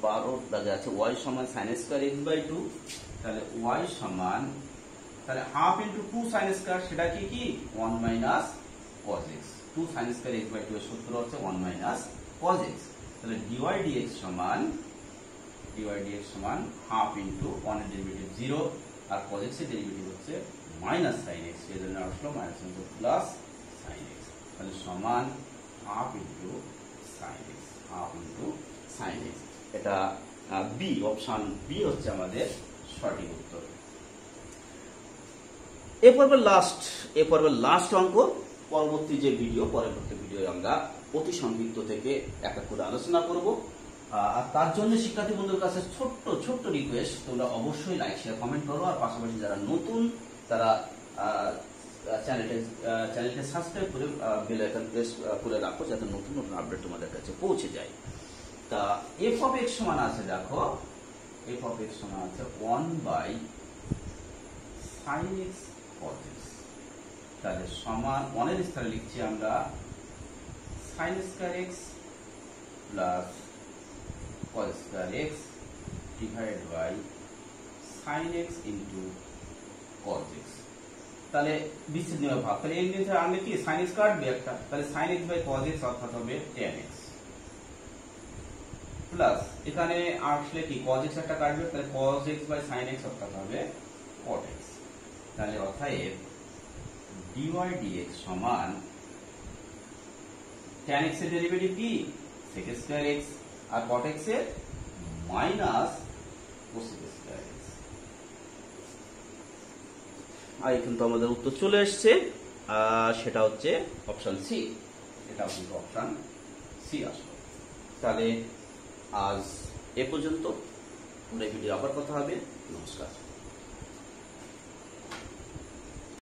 12 দাগে আছে y সমান sin স্কয়ার x/2। তাহলে y সমান তাহলে হাফ ইন্টু 2 sin স্কয়ার, সেটা কি 1 minus cos x। 2 sin square x/2 এর সূত্র হচ্ছে 1 মাইনাস cos x। তাহলে dy dx সমান হাফ ইন্টু 1 এর ডেরিভেটিভ 0 আর cos x এর ডেরিভেটিভ হচ্ছে মাইনাস sin x, সেজন্য আসলো minus into plus sin x। তাহলে সমান হাফ ইন্টু sin x। এটা বি, অপশন বি হচ্ছে আমাদের সঠিক উত্তর। এ পর্বের লাস্ট অঙ্ক। পরবর্তী ভিডিও আমরা অতি সংক্ষিপ্ত থেকে এক এক করে আলোচনা করব। আর তার জন্য শিক্ষার্থী বন্ধুদের কাছে ছোট্ট রিকোয়েস্ট, তোমরা অবশ্যই লাইক শেয়ার কমেন্ট করো। আর পাশাপাশি যারা নতুন তারা চ্যানেলটা সাবস্ক্রাইব করে বেল আইকন প্রেস করে রাখো, যাতে নতুন আপডেট তোমাদের কাছে পৌঁছে যায়। তা এফ অফ এক্স সমান আছে, দেখো এফ অফ এক্স সমান আছে 1/sin x cos x। তাহলে সমান 1 এর স্থানে লিখছি আমরা sin square x plus cos square x divide by sin x into cos x। তাহলে বিচ্ছেদ নিয়মে ভাগ, তাহলে এই নিচে আমি কি sin x কাটবে একটা, তাহলে sin x বাই cos x অর্থাৎ হবে tan x প্লাস এখানে আসলে কি cos x একটা কাটবে, তাহলে cos x বাই sin x অর্থাৎ হবে cot x। তাহলে অতএব dy dx সমান tan x এর ডেরিভেটিভ কি sec স্কয়ার x আর cot x এর মাইনাস cosec স্কয়ার x। আর কিন্তু আমাদের উত্তর চলে আসছে, সেটা হচ্ছে অপশন সি। এটা কিন্তু অপশন সি আসলো। তাহলে আজ এ পর্যন্ত, ভিডিও আবার কথা হবে। নমস্কার।